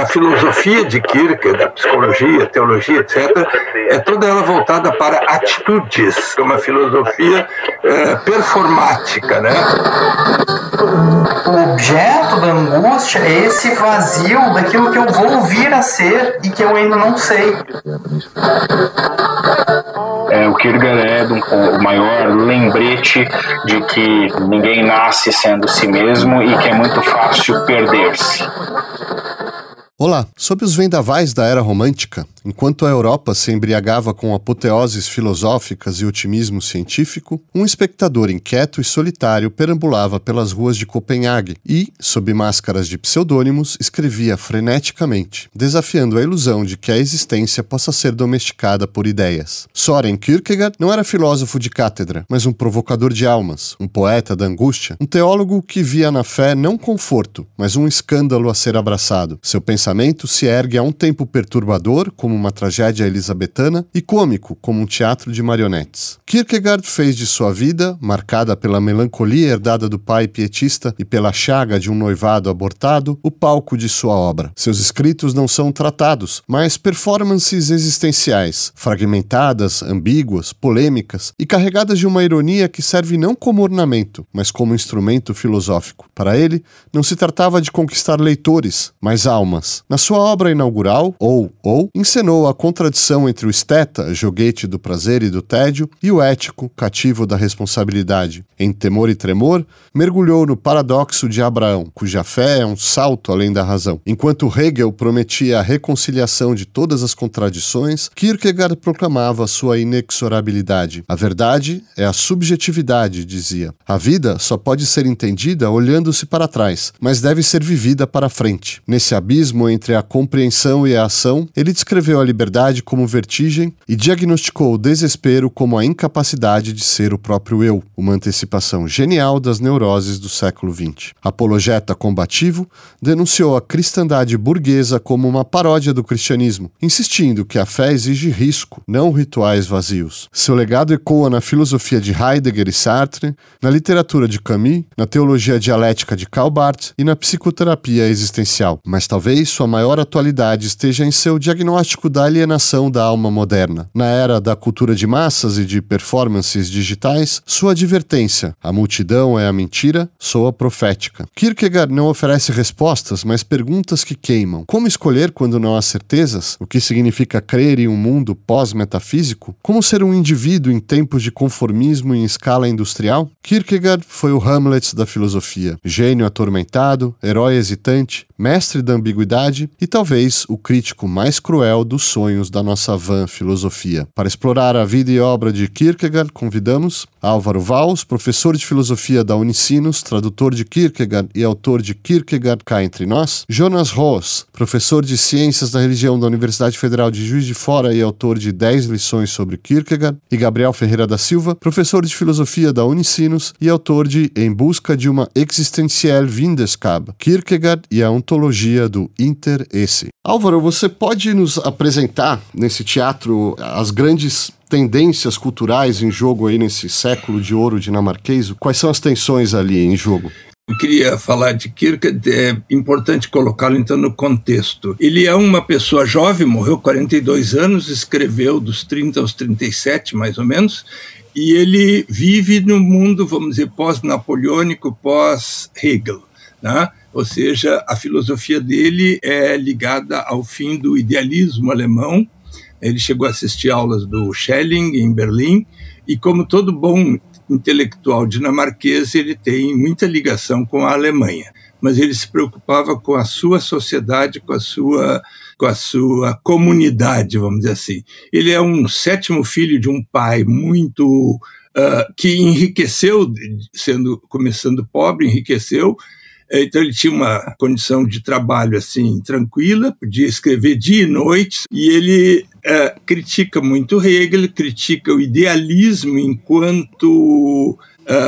a filosofia de Kierkegaard, da psicologia, teologia, etc., é toda ela voltada para atitudes, é uma filosofia performática, né? O objeto da angústia é esse vazio daquilo que eu vou vir a ser e que eu ainda não sei. O Kierkegaard é o maior lembrete de que ninguém nasce sendo si mesmo e que é muito fácil perder-se. Olá, sob os vendavais da Era Romântica, enquanto a Europa se embriagava com apoteoses filosóficas e otimismo científico, um espectador inquieto e solitário perambulava pelas ruas de Copenhague e, sob máscaras de pseudônimos, escrevia freneticamente, desafiando a ilusão de que a existência possa ser domesticada por ideias. Søren Kierkegaard não era filósofo de cátedra, mas um provocador de almas, um poeta da angústia, um teólogo que via na fé não conforto, mas um escândalo a ser abraçado. Seu pensamento se ergue a um tempo perturbador, como uma tragédia elisabetana, e cômico, como um teatro de marionetes. Kierkegaard fez de sua vida, marcada pela melancolia herdada do pai pietista e pela chaga de um noivado abortado, o palco de sua obra. Seus escritos não são tratados, mas performances existenciais, fragmentadas, ambíguas, polêmicas e carregadas de uma ironia que serve não como ornamento, mas como instrumento filosófico. Para ele, não se tratava de conquistar leitores, mas almas. Na sua obra inaugural, Ou, encenou a contradição entre o esteta, joguete do prazer e do tédio, e o ético, cativo da responsabilidade. Em Temor e Tremor, mergulhou no paradoxo de Abraão, cuja fé é um salto além da razão. Enquanto Hegel prometia a reconciliação de todas as contradições, Kierkegaard proclamava sua inexorabilidade. A verdade é a subjetividade, dizia. A vida só pode ser entendida olhando-se para trás, mas deve ser vivida para frente. Nesse abismo entre a compreensão e a ação, ele descreveu a liberdade como vertigem e diagnosticou o desespero como a incapacidade de ser o próprio eu, uma antecipação genial das neuroses do século XX. Apologeta combativo, denunciou a cristandade burguesa como uma paródia do cristianismo, insistindo que a fé exige risco, não rituais vazios. Seu legado ecoa na filosofia de Heidegger e Sartre, na literatura de Camus, na teologia dialética de Karl Barth e na psicoterapia existencial. Mas talvez sua maior atualidade esteja em seu diagnóstico da alienação da alma moderna. Na era da cultura de massas e de performances digitais, sua advertência, a multidão é a mentira, soa profética. Kierkegaard não oferece respostas, mas perguntas que queimam. Como escolher quando não há certezas? O que significa crer em um mundo pós-metafísico? Como ser um indivíduo em tempos de conformismo em escala industrial? Kierkegaard foi o Hamlet da filosofia. Gênio atormentado, herói hesitante, mestre da ambiguidade e talvez o crítico mais cruel dos sonhos da nossa vã filosofia. Para explorar a vida e obra de Kierkegaard, convidamos Álvaro Valls, professor de filosofia da Unicinos, tradutor de Kierkegaard e autor de Kierkegaard cá entre nós, Jonas Roos, professor de ciências da religião da Universidade Federal de Juiz de Fora e autor de 10 lições sobre Kierkegaard, e Gabriel Ferreira da Silva, professor de filosofia da Unicinos e autor de Em Busca de uma Existentielle Wissenschaft, Kierkegaard e a ontologia do Inter-Esse. Álvaro, você pode nos apresentar nesse teatro as grandes tendências culturais em jogo aí nesse século de ouro dinamarquês? Quais são as tensões ali em jogo? Eu queria falar de Kierkegaard, é importante colocá-lo então no contexto. Ele é uma pessoa jovem, morreu 42 anos, escreveu dos 30 aos 37, mais ou menos, e ele vive no mundo, vamos dizer, pós-napoleônico, pós-Hegel, né? Ou seja, a filosofia dele é ligada ao fim do idealismo alemão. Ele chegou a assistir aulas do Schelling, em Berlim, e como todo bom intelectual dinamarquês, ele tem muita ligação com a Alemanha. Mas ele se preocupava com a sua sociedade, com a sua comunidade, vamos dizer assim. Ele é um sétimo filho de um pai muito que enriqueceu, começando pobre, enriqueceu. Então ele tinha uma condição de trabalho assim tranquila, podia escrever dia e noite, e ele critica muito Hegel, critica o idealismo enquanto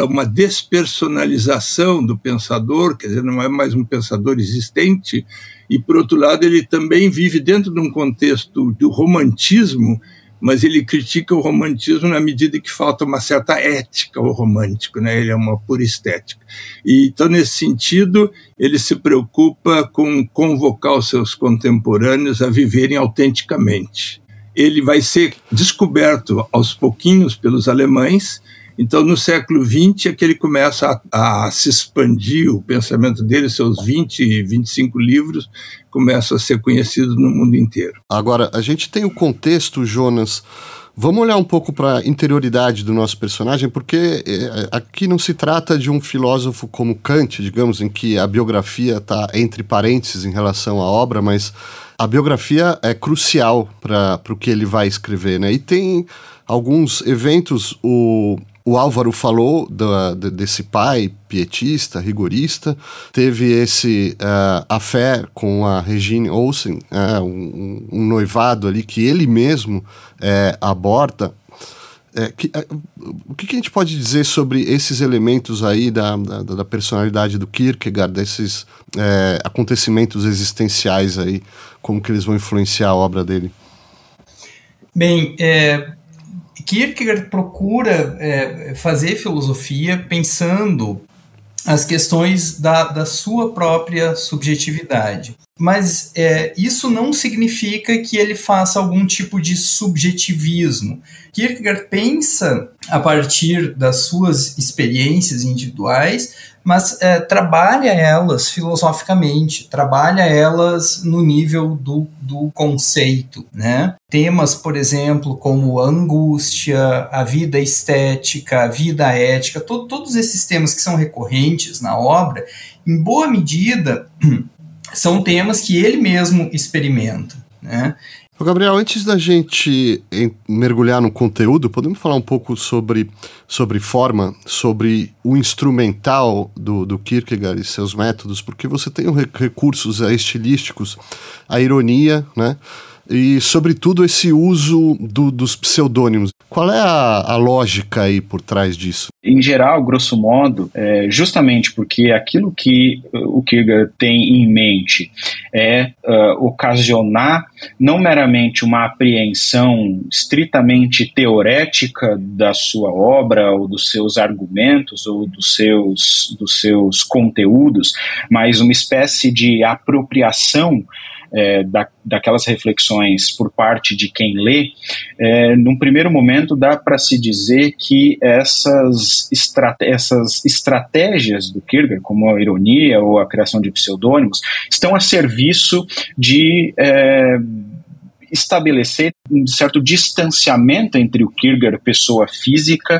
uma despersonalização do pensador, quer dizer, não é mais um pensador existente, e por outro lado ele também vive dentro de um contexto do romantismo mas ele critica o romantismo na medida que falta uma certa ética ao romântico, né? Ele é uma pura estética. E, então, nesse sentido, ele se preocupa com convocar os seus contemporâneos a viverem autenticamente. Ele vai ser descoberto aos pouquinhos pelos alemães. Então, no século XX é que ele começa a se expandir, o pensamento dele, seus 20, 25 livros, começam a ser conhecidos no mundo inteiro. Agora, a gente tem o contexto, Jonas. Vamos olhar um pouco para a interioridade do nosso personagem, porque aqui não se trata de um filósofo como Kant, digamos, em que a biografia está entre parênteses em relação à obra, mas a biografia é crucial para o que ele vai escrever, né? E tem alguns eventos, o Álvaro falou desse pai pietista, rigorista, teve affair com a Regine Olsen, um noivado ali que ele mesmo aborta. O que a gente pode dizer sobre esses elementos aí da personalidade do Kierkegaard, desses acontecimentos existenciais aí, como que eles vão influenciar a obra dele? Bem, Kierkegaard procura fazer filosofia pensando as questões da sua própria subjetividade. Mas isso não significa que ele faça algum tipo de subjetivismo. Kierkegaard pensa a partir das suas experiências individuais, mas trabalha elas filosoficamente, trabalha elas no nível do conceito, né? Temas, por exemplo, como a angústia, a vida estética, a vida ética, todos esses temas que são recorrentes na obra, em boa medida, são temas que ele mesmo experimenta, né? Gabriel, antes da gente mergulhar no conteúdo, podemos falar um pouco sobre forma, sobre o instrumental do Kierkegaard e seus métodos, porque você tem recursos estilísticos, a ironia, né? E, sobretudo, esse uso dos pseudônimos. Qual é a lógica aí por trás disso? Em geral, grosso modo, justamente porque aquilo que o Kierkegaard tem em mente é ocasionar não meramente uma apreensão estritamente teorética da sua obra, ou dos seus argumentos, ou dos seus conteúdos, mas uma espécie de apropriação daquelas reflexões por parte de quem lê. Num primeiro momento dá para se dizer que essas estratégias do Kierkegaard, como a ironia ou a criação de pseudônimos, estão a serviço de estabelecer um certo distanciamento entre o Kierkegaard, pessoa física,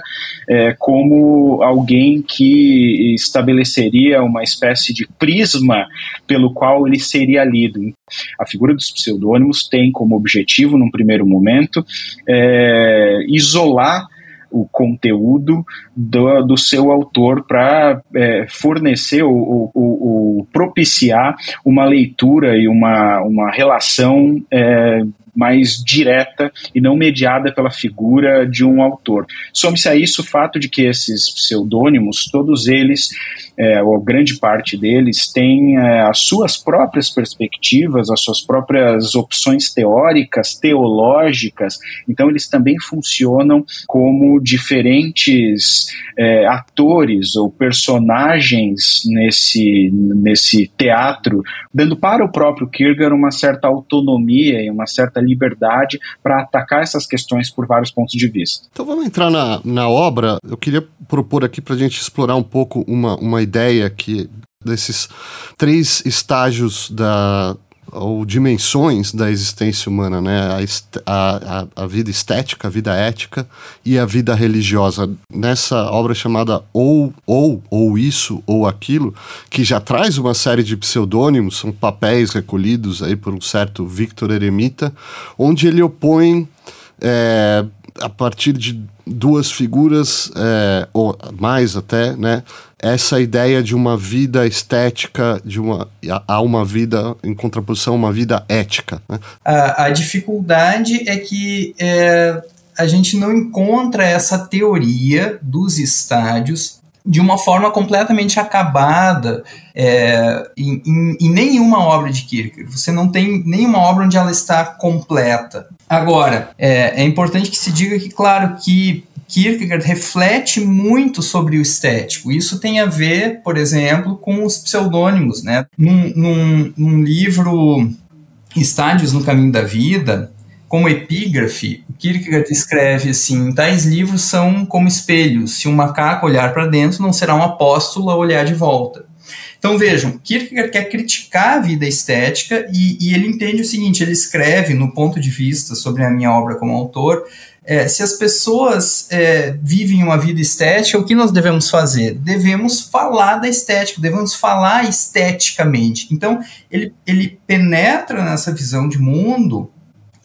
como alguém que estabeleceria uma espécie de prisma pelo qual ele seria lido. A figura dos pseudônimos tem como objetivo, num primeiro momento, isolar o conteúdo do seu autor para fornecer ou propiciar uma leitura e uma relação mais direta e não mediada pela figura de um autor. Some-se a isso o fato de que esses pseudônimos, todos eles, ou grande parte deles, têm as suas próprias perspectivas, as suas próprias opções teóricas, teológicas, então eles também funcionam como diferentes atores ou personagens nesse teatro, dando para o próprio Kierkegaard uma certa autonomia e uma certa liberdade para atacar essas questões por vários pontos de vista. Então vamos entrar na obra. Eu queria propor aqui para a gente explorar um pouco uma ideia que desses 3 estágios ou dimensões da existência humana, né? A vida estética, a vida ética e a vida religiosa. Nessa obra chamada Ou Isso, ou Aquilo, que já traz uma série de pseudônimos, são papéis recolhidos aí por um certo Victor Eremita, onde ele opõe a partir de 2 figuras, ou mais até, né, essa ideia de uma vida estética, a uma vida, em contraposição a uma vida ética, né? A dificuldade é que a gente não encontra essa teoria dos estádios de uma forma completamente acabada em nenhuma obra de Kierkegaard. Você não tem nenhuma obra onde ela está completa. Agora, é importante que se diga que, claro, que Kierkegaard reflete muito sobre o estético. Isso tem a ver, por exemplo, com os pseudônimos, né? Num livro Estádios no Caminho da Vida, como epígrafe, Kierkegaard escreve assim: tais livros são como espelhos, se um macaco olhar para dentro, não será um apóstolo a olhar de volta. Então vejam, Kierkegaard quer criticar a vida estética e ele entende o seguinte, ele escreve no ponto de vista sobre a minha obra como autor, se as pessoas vivem uma vida estética, o que nós devemos fazer? Devemos falar da estética, devemos falar esteticamente. Então ele penetra nessa visão de mundo,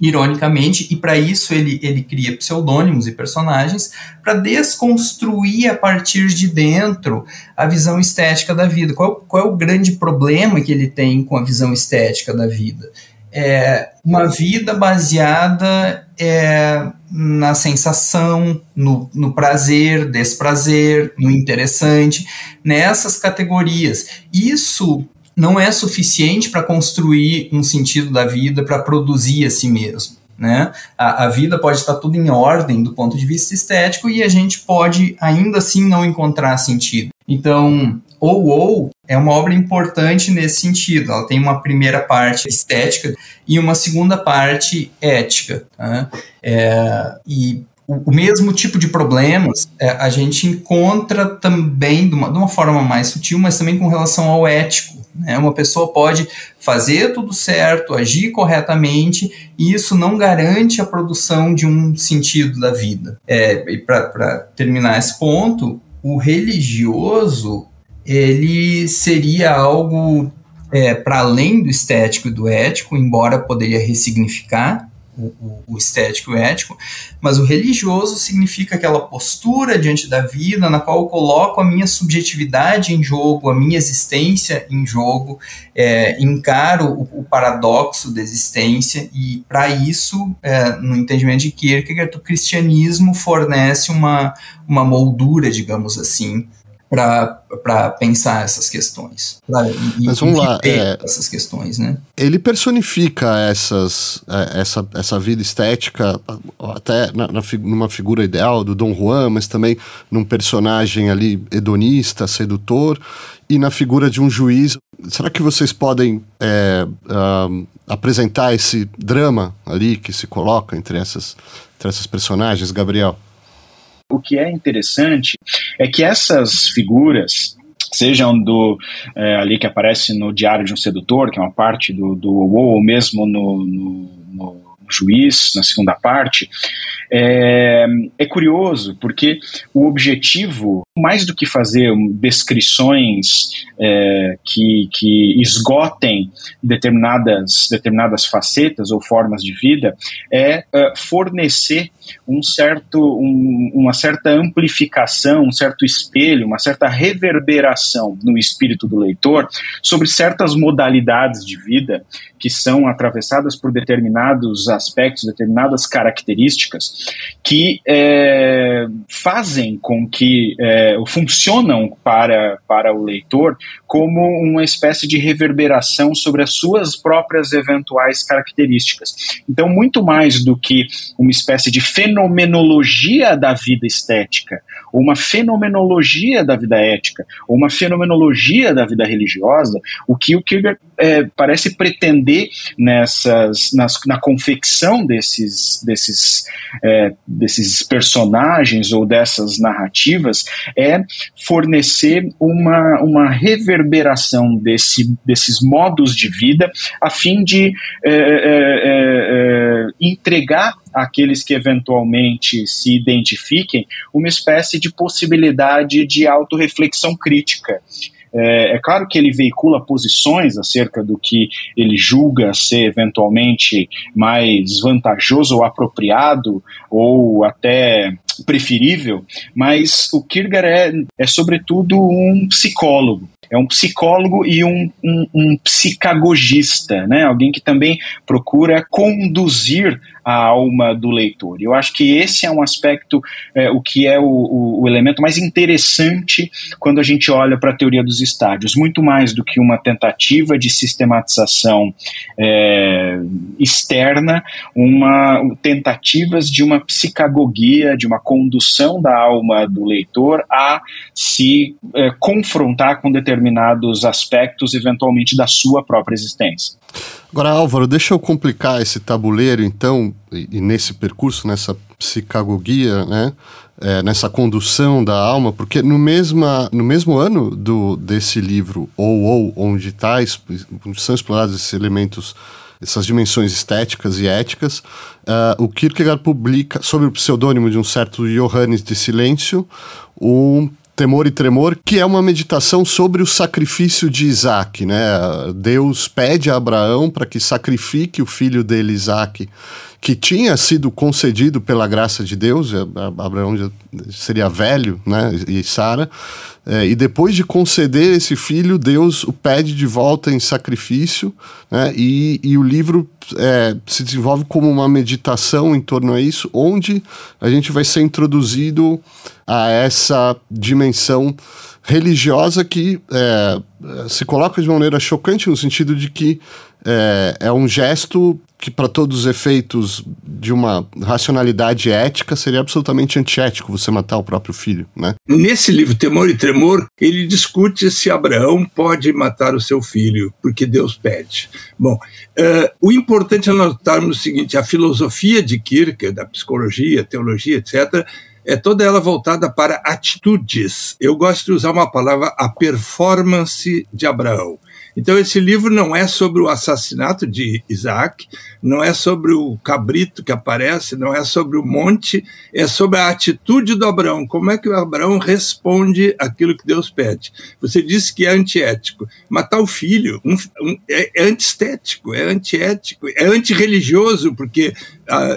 ironicamente, e para isso ele cria pseudônimos e personagens para desconstruir a partir de dentro a visão estética da vida. Qual é o grande problema que ele tem com a visão estética da vida? Uma vida baseada na sensação, no prazer, desprazer, no interessante, nessas categorias. Isso não é suficiente para construir um sentido da vida, para produzir a si mesmo, né? A vida pode estar tudo em ordem do ponto de vista estético e a gente pode ainda assim não encontrar sentido. Então, Ou é uma obra importante nesse sentido. Ela tem uma primeira parte estética e uma segunda parte ética, tá? E o mesmo tipo de problemas a gente encontra também de uma forma mais sutil, mas também com relação ao ético. Uma pessoa pode fazer tudo certo, agir corretamente, e isso não garante a produção de um sentido da vida. E para terminar esse ponto, o religioso ele seria algo para além do estético e do ético, embora poderia ressignificar o estético e o ético, mas o religioso significa aquela postura diante da vida na qual eu coloco a minha subjetividade em jogo, a minha existência em jogo, encaro o paradoxo da existência, e para isso, no entendimento de Kierkegaard, o cristianismo fornece uma moldura, digamos assim, para pensar essas questões. Mas vamos lá, essas questões, né? Ele personifica essa vida estética até numa figura ideal do Dom Juan, mas também num personagem ali hedonista, sedutor, e na figura de um juiz. Será que vocês podem apresentar esse drama ali que se coloca entre essas personagens, Gabriel? O que é interessante é que essas figuras, sejam ali que aparece no Diário de um Sedutor, que é uma parte do ou mesmo no Juiz, na segunda parte, é curioso, porque o objetivo, mais do que fazer descrições que esgotem determinadas facetas ou formas de vida, é fornecer uma certa amplificação, um certo espelho, uma certa reverberação no espírito do leitor sobre certas modalidades de vida que são atravessadas por determinados aspectos, determinadas características que fazem com que funcionam para o leitor como uma espécie de reverberação sobre as suas próprias eventuais características. Então, muito mais do que uma espécie de fenomenologia da vida estética, ou uma fenomenologia da vida ética, ou uma fenomenologia da vida religiosa, o que o Kierkegaard parece pretender na confecção desses personagens ou dessas narrativas é fornecer uma reverberação desses modos de vida a fim de entregar àqueles que eventualmente se identifiquem uma espécie de possibilidade de autorreflexão crítica. É claro que ele veicula posições acerca do que ele julga ser eventualmente mais vantajoso ou apropriado, ou até preferível, mas o Kierkegaard é sobretudo um psicólogo. É um psicólogo e um psicagogista, né? Alguém que também procura conduzir a alma do leitor. Eu acho que esse é um aspecto, o que é o elemento mais interessante quando a gente olha para a teoria dos estádios, muito mais do que uma tentativa de sistematização externa, tentativas de uma psicagogia, de uma condução da alma do leitor a se confrontar com determinados aspectos, eventualmente, da sua própria existência. Agora, Álvaro, deixa eu complicar esse tabuleiro, então, e nesse percurso, nessa psicagogia, né, nessa condução da alma, porque no mesmo ano desse livro, onde são explorados esses elementos, essas dimensões estéticas e éticas, o Kierkegaard publica, sob o pseudônimo de um certo Johannes de Silêncio, um Temor e Tremor, que é uma meditação sobre o sacrifício de Isaac, né? Deus pede a Abraão para que sacrifique o filho dele, Isaac, que tinha sido concedido pela graça de Deus. Abraão já seria velho, né? E Sara, e depois de conceder esse filho, Deus o pede de volta em sacrifício, né? E o livro se desenvolve como uma meditação em torno a isso, onde a gente vai ser introduzido a essa dimensão religiosa que se coloca de maneira chocante, no sentido de que é um gesto que, para todos os efeitos de uma racionalidade ética, seria absolutamente antiético você matar o próprio filho, né? Nesse livro, Temor e Tremor, ele discute se Abraão pode matar o seu filho, porque Deus pede. Bom, o importante é notarmos o seguinte: a filosofia de Kierkegaard, da psicologia, teologia, etc., é toda ela voltada para atitudes. Eu gosto de usar uma palavra, a performance de Abraão. Então esse livro não é sobre o assassinato de Isaac, não é sobre o cabrito que aparece, não é sobre o monte, é sobre a atitude do Abraão, como é que o Abraão responde àquilo que Deus pede. Você disse que é antiético. Matar o filho é antiestético, é antiético, é antirreligioso, porque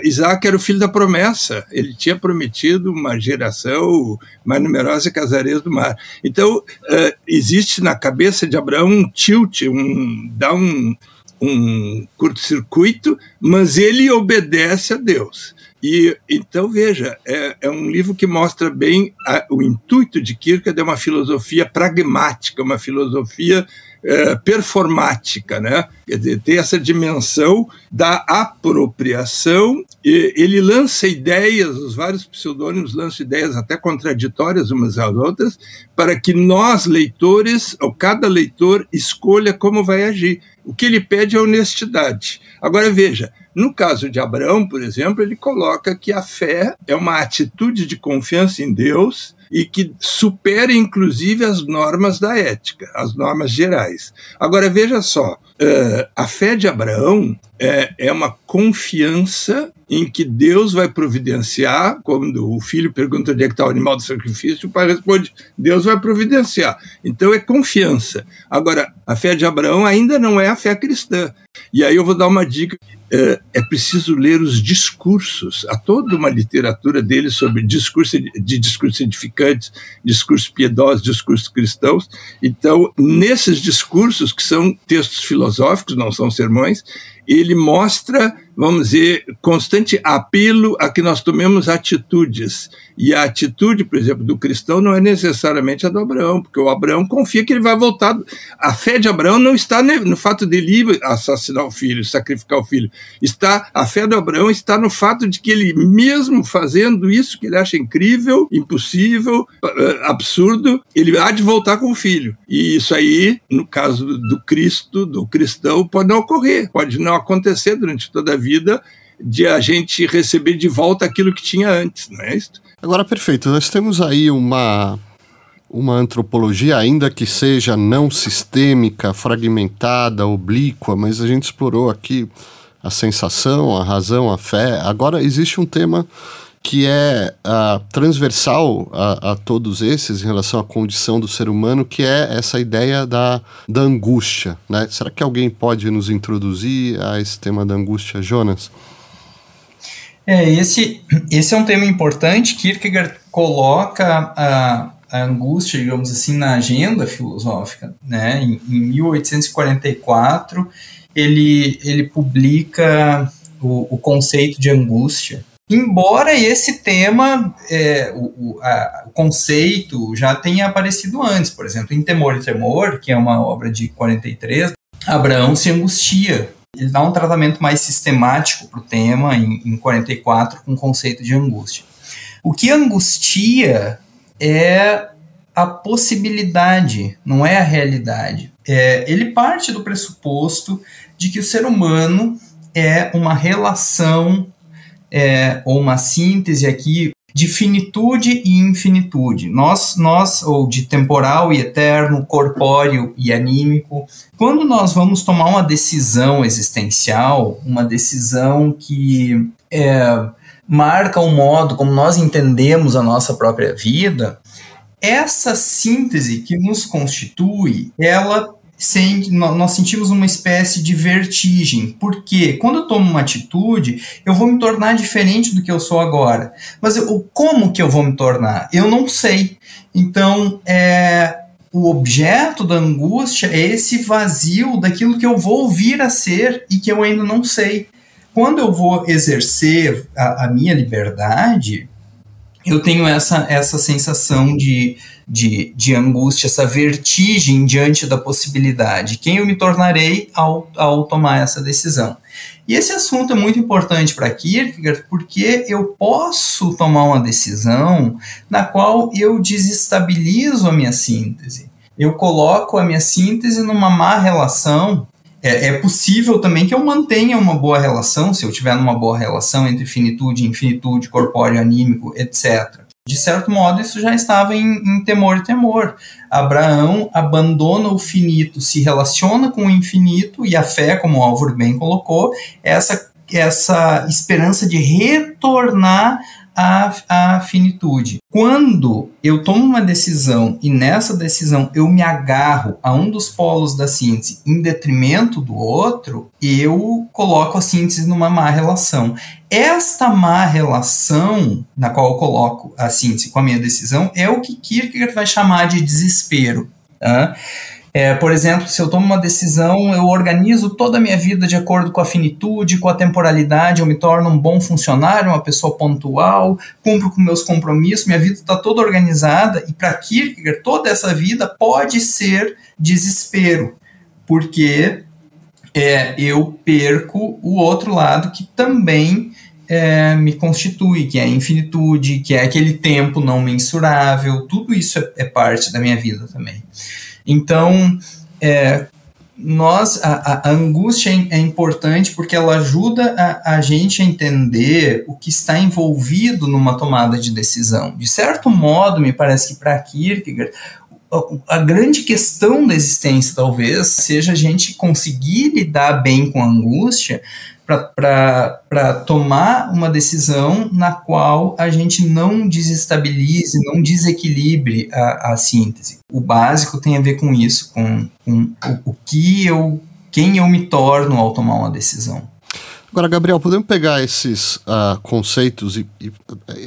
Isaac era o filho da promessa, ele tinha prometido uma geração mais numerosa que as areias do mar. Então, existe na cabeça de Abraão um tilt, dá um curto-circuito, mas ele obedece a Deus. E então, veja, é um livro que mostra bem o intuito de Kierkegaard, é uma filosofia pragmática, uma filosofia performática, né? Quer dizer, tem essa dimensão da apropriação. Ele lança ideias, os vários pseudônimos lançam ideias até contraditórias umas às outras, para que nós, leitores, ou cada leitor, escolha como vai agir. O que ele pede é honestidade. Agora, veja, no caso de Abraão, por exemplo, ele coloca que a fé é uma atitude de confiança em Deus e que supera, inclusive, as normas da ética, as normas gerais. Agora, veja só, a fé de Abraão é uma confiança em que Deus vai providenciar. Quando o filho pergunta onde é que está o animal do sacrifício, o pai responde, Deus vai providenciar. Então é confiança. Agora, a fé de Abraão ainda não é a fé cristã. E aí eu vou dar uma dica. É preciso ler os discursos. Há toda uma literatura dele sobre discursos edificantes, discursos piedosos, discursos cristãos. Então, nesses discursos, que são textos filosóficos, não são sermões, ele mostra, vamos dizer, constante apelo a que nós tomemos atitudes. E a atitude, por exemplo, do cristão não é necessariamente a do Abraão, porque o Abraão confia que ele vai voltar. A fé de Abraão não está no fato de ele assassinar o filho, sacrificar o filho. A fé do Abraão está no fato de que ele, mesmo fazendo isso que ele acha incrível, impossível, absurdo, ele há de voltar com o filho. E isso aí, no caso do cristão, pode não ocorrer, pode não acontecer durante toda a vida, de a gente receber de volta aquilo que tinha antes, não é isso? Agora, perfeito. Nós temos aí uma antropologia, ainda que seja não sistêmica, fragmentada, oblíqua, mas a gente explorou aqui a sensação, a razão, a fé. Agora, existe um tema que é transversal a todos esses em relação à condição do ser humano, que é essa ideia da angústia, né? Será que alguém pode nos introduzir a esse tema da angústia, Jonas? Esse é um tema importante. Kierkegaard coloca a angústia, digamos assim, na agenda filosófica, né? Em 1844, ele publica o conceito de angústia. Embora esse tema, o conceito, já tenha aparecido antes. Por exemplo, em Temor e Tremor, que é uma obra de 43, Abraão se angustia. Ele dá um tratamento mais sistemático para o tema em 44, com o conceito de angústia. O que angustia é a possibilidade, não é a realidade. Ele parte do pressuposto de que o ser humano é uma relação, ou uma síntese aqui, de finitude e infinitude. Nós, ou de temporal e eterno, corpóreo e anímico. Quando nós vamos tomar uma decisão existencial, uma decisão que marca o modo como nós entendemos a nossa própria vida, essa síntese que nos constitui, nós sentimos uma espécie de vertigem, porque quando eu tomo uma atitude, eu vou me tornar diferente do que eu sou agora. Mas como que eu vou me tornar? Eu não sei. Então, o objeto da angústia é esse vazio daquilo que eu vou vir a ser e que eu ainda não sei. Quando eu vou exercer a minha liberdade, eu tenho essa sensação de angústia, essa vertigem diante da possibilidade. Quem eu me tornarei ao tomar essa decisão? E esse assunto é muito importante para Kierkegaard, porque eu posso tomar uma decisão na qual eu desestabilizo a minha síntese. Eu coloco a minha síntese numa má relação. É possível também que eu mantenha uma boa relação, se eu tiver numa boa relação entre finitude, infinitude, corpóreo, anímico, etc. De certo modo, isso já estava em Temor e Tremor. Abraão abandona o finito, se relaciona com o infinito, e a fé, como o Álvaro bem colocou, essa esperança de retornar à finitude. Quando eu tomo uma decisão e nessa decisão eu me agarro a um dos polos da síntese em detrimento do outro, eu coloco a síntese numa má relação. Esta má relação na qual eu coloco a síntese com a minha decisão é o que Kierkegaard vai chamar de desespero. Tá? Por exemplo, se eu tomo uma decisão, eu organizo toda a minha vida de acordo com a finitude, com a temporalidade, eu me torno um bom funcionário, uma pessoa pontual, cumpro com meus compromissos, minha vida está toda organizada, e para Kierkegaard toda essa vida pode ser desespero, porque eu perco o outro lado que também me constitui, que é a infinitude, que é aquele tempo não mensurável. Tudo isso é parte da minha vida também. Então, a angústia é importante porque ela ajuda a gente a entender o que está envolvido numa tomada de decisão. De certo modo, me parece que para Kierkegaard, a grande questão da existência talvez seja a gente conseguir lidar bem com a angústia para tomar uma decisão na qual a gente não desestabilize, não desequilibre a síntese. O básico tem a ver com isso, com quem eu me torno ao tomar uma decisão. Agora, Gabriel, podemos pegar esses conceitos e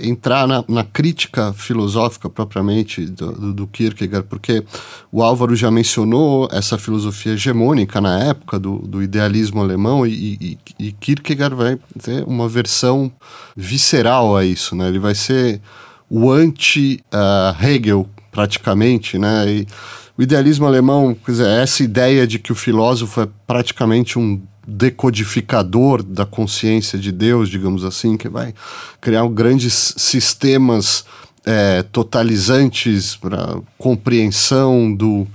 entrar na crítica filosófica propriamente do Kierkegaard, porque o Álvaro já mencionou essa filosofia hegemônica na época do idealismo alemão e Kierkegaard vai ter uma versão visceral a isso, né? Ele vai ser o anti-Hegel, praticamente, né? E o idealismo alemão, quer dizer, essa ideia de que o filósofo é praticamente um decodificador da consciência de Deus, digamos assim, que vai criar grandes sistemas totalizantes para compreensão do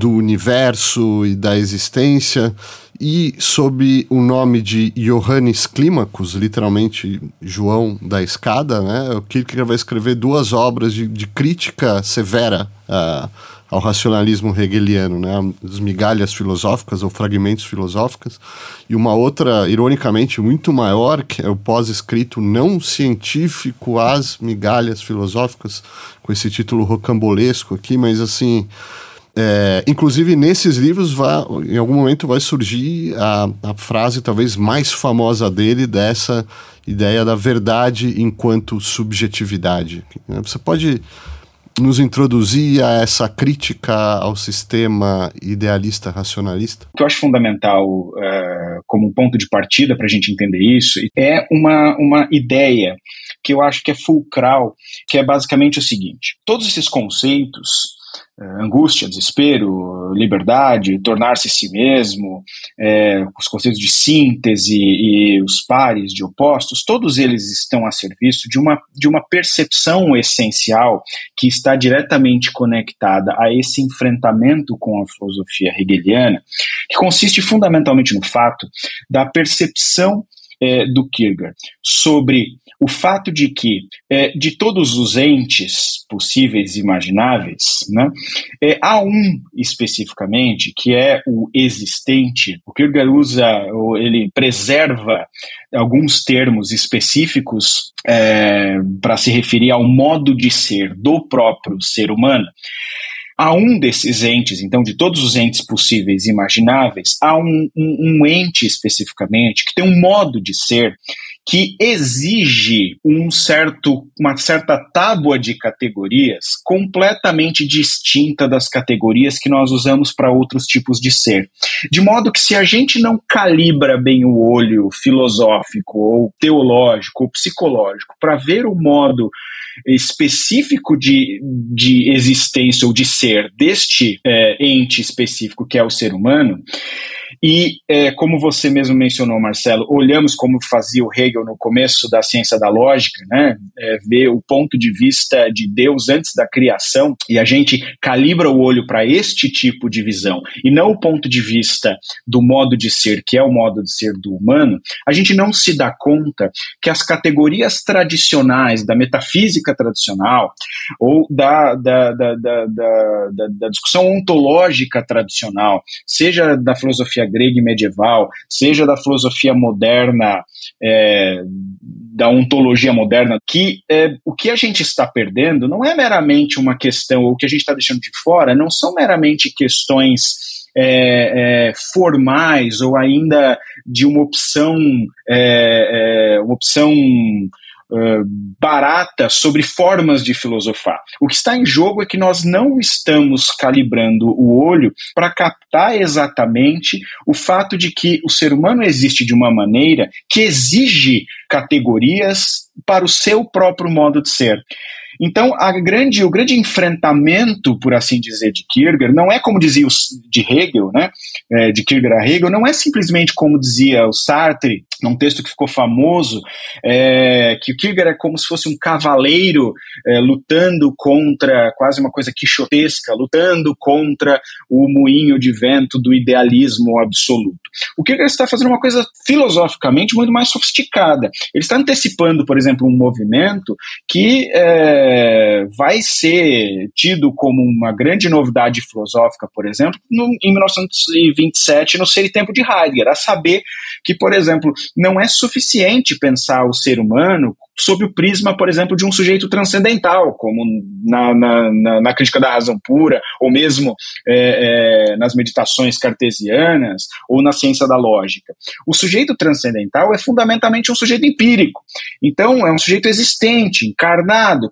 universo e da existência, e sob o nome de Johannes Climacus, literalmente João da Escada, né, o Kierkegaard vai escrever 2 obras de crítica severa ao racionalismo hegeliano, né, as migalhas filosóficas ou fragmentos filosóficos, e uma outra, ironicamente, muito maior, que é o pós-escrito não científico às migalhas filosóficas, com esse título rocambolesco aqui, mas assim, Inclusive, nesses livros, em algum momento vai surgir a frase talvez mais famosa dele, dessa ideia da verdade enquanto subjetividade. Você pode nos introduzir a essa crítica ao sistema idealista racionalista? O que eu acho fundamental como um ponto de partida para a gente entender isso é uma ideia que eu acho que é fulcral, que é basicamente o seguinte: todos esses conceitos, angústia, desespero, liberdade, tornar-se si mesmo, os conceitos de síntese e os pares de opostos, todos eles estão a serviço de uma percepção essencial que está diretamente conectada a esse enfrentamento com a filosofia hegeliana, que consiste fundamentalmente no fato da percepção do Kierkegaard sobre o fato de que de todos os entes possíveis e imagináveis, né, há um especificamente que é o existente. O Kierkegaard ele preserva alguns termos específicos para se referir ao modo de ser do próprio ser humano. Há um desses entes, então, de todos os entes possíveis e imagináveis, há um ente especificamente que tem um modo de ser que exige uma certa tábua de categorias completamente distinta das categorias que nós usamos para outros tipos de ser. De modo que, se a gente não calibra bem o olho filosófico ou teológico ou psicológico para ver o modo específico de existência ou de ser deste ente específico que é o ser humano, e como você mesmo mencionou, Marcelo, olhamos como fazia o Hegel no começo da ciência da lógica, né? Ver o ponto de vista de Deus antes da criação, e a gente calibra o olho para este tipo de visão, e não o ponto de vista do modo de ser, que é o modo de ser do humano, a gente não se dá conta que as categorias tradicionais da metafísica tradicional, ou da discussão ontológica tradicional, seja da filosofia grega e medieval, seja da filosofia moderna, da ontologia moderna, que o que a gente está perdendo não é meramente uma questão, ou o que a gente está deixando de fora, não são meramente questões formais ou ainda de uma opção barata sobre formas de filosofar. O que está em jogo é que nós não estamos calibrando o olho para captar exatamente o fato de que o ser humano existe de uma maneira que exige categorias para o seu próprio modo de ser. Então, o grande enfrentamento, por assim dizer, de Kierkegaard, não é como dizia de Hegel, né? De Kierkegaard a Hegel, não é simplesmente como dizia o Sartre, num texto que ficou famoso, que o Kierkegaard é como se fosse um cavaleiro lutando contra, quase uma coisa quixotesca, lutando contra o moinho de vento do idealismo absoluto. O Kierkegaard está fazendo uma coisa filosoficamente muito mais sofisticada. Ele está antecipando, por exemplo, um movimento que vai ser tido como uma grande novidade filosófica, por exemplo, em 1927, no Ser e Tempo de Heidegger, a saber que, por exemplo, não é suficiente pensar o ser humano sob o prisma, por exemplo, de um sujeito transcendental, como na crítica da razão pura, ou mesmo nas meditações cartesianas, ou na ciência da lógica. O sujeito transcendental é fundamentalmente um sujeito empírico. Então, é um sujeito existente, encarnado,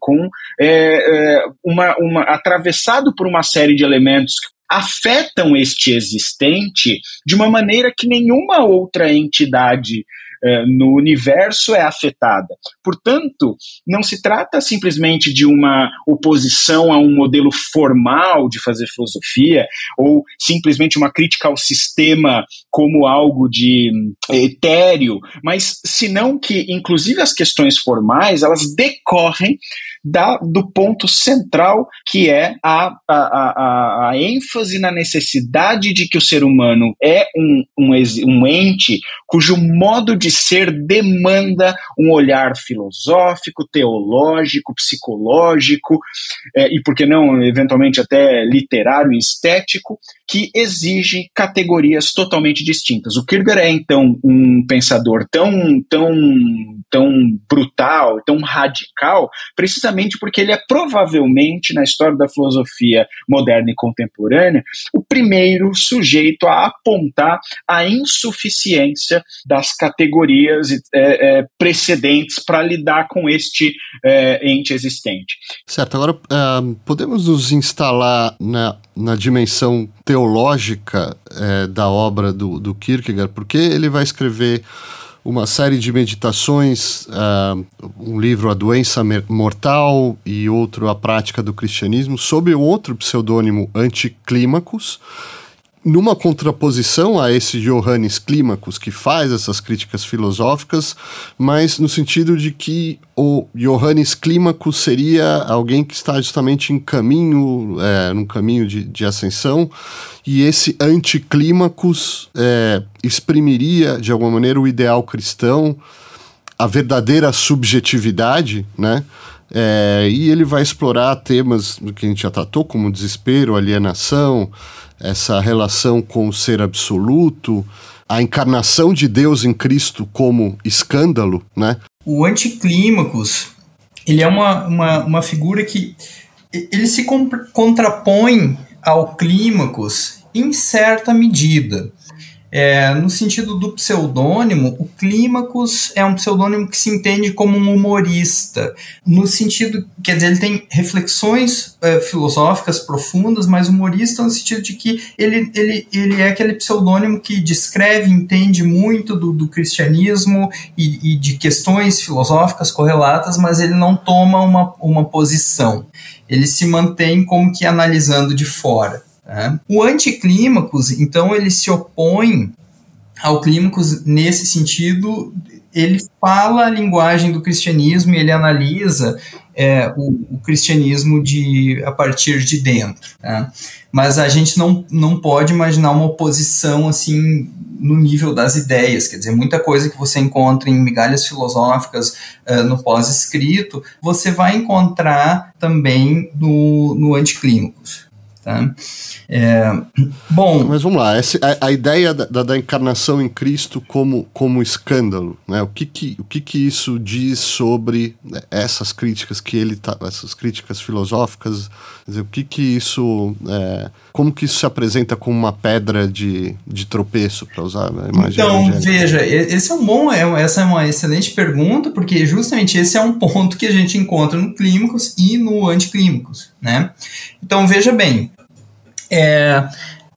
atravessado por uma série de elementos que afetam este existente de uma maneira que nenhuma outra entidade no universo é afetada. Portanto, não se trata simplesmente de uma oposição a um modelo formal de fazer filosofia, ou simplesmente uma crítica ao sistema como algo de etéreo, mas senão que, inclusive, as questões formais, elas decorrem do ponto central, que é a ênfase na necessidade de que o ser humano é um ente cujo modo de ser demanda um olhar filosófico, teológico, psicológico, e por que não, eventualmente, até literário e estético, que exige categorias totalmente distintas. O Kierkegaard é, então, um pensador tão brutal, tão radical, precisamente porque ele é provavelmente, na história da filosofia moderna e contemporânea, o primeiro sujeito a apontar a insuficiência das categorias precedentes para lidar com este ente existente. Certo, agora podemos nos instalar na dimensão teológica da obra do Kierkegaard, porque ele vai escrever uma série de meditações, um livro A Doença Mortal e outro A Prática do Cristianismo, sob um outro pseudônimo Anticlímacos, numa contraposição a esse Johannes Climacus, que faz essas críticas filosóficas, mas no sentido de que o Johannes Climacus seria alguém que está justamente num caminho de ascensão, e esse Anticlímacus exprimiria, de alguma maneira, o ideal cristão, a verdadeira subjetividade, né? E ele vai explorar temas que a gente já tratou, como desespero, alienação, essa relação com o ser absoluto, a encarnação de Deus em Cristo como escândalo, né? O Anticlímacos, ele é uma figura que ele se contrapõe ao Clímacos em certa medida. No sentido do pseudônimo, o Clímacus é um pseudônimo que se entende como um humorista, no sentido, quer dizer, ele tem reflexões filosóficas profundas, mas humorista no sentido de que ele é aquele pseudônimo que descreve, entende muito do cristianismo e de questões filosóficas correlatas, mas ele não toma uma posição, ele se mantém como que analisando de fora. O Anticlímacos, então, ele se opõe ao Clímacos nesse sentido, ele fala a linguagem do cristianismo e ele analisa o cristianismo a partir de dentro. Mas a gente não pode imaginar uma oposição assim no nível das ideias, quer dizer, muita coisa que você encontra em migalhas filosóficas no pós-escrito, você vai encontrar também no Anticlímacos. Tá? Bom, mas vamos lá, a ideia da encarnação em Cristo como escândalo, né? O que isso diz sobre essas críticas essas críticas filosóficas? Quer dizer, como que isso se apresenta como uma pedra de tropeço, para usar a imagem? Então, veja, essa é uma excelente pergunta, porque justamente esse é um ponto que a gente encontra no Clímacos e no Anticlímacos, né? Então, veja bem,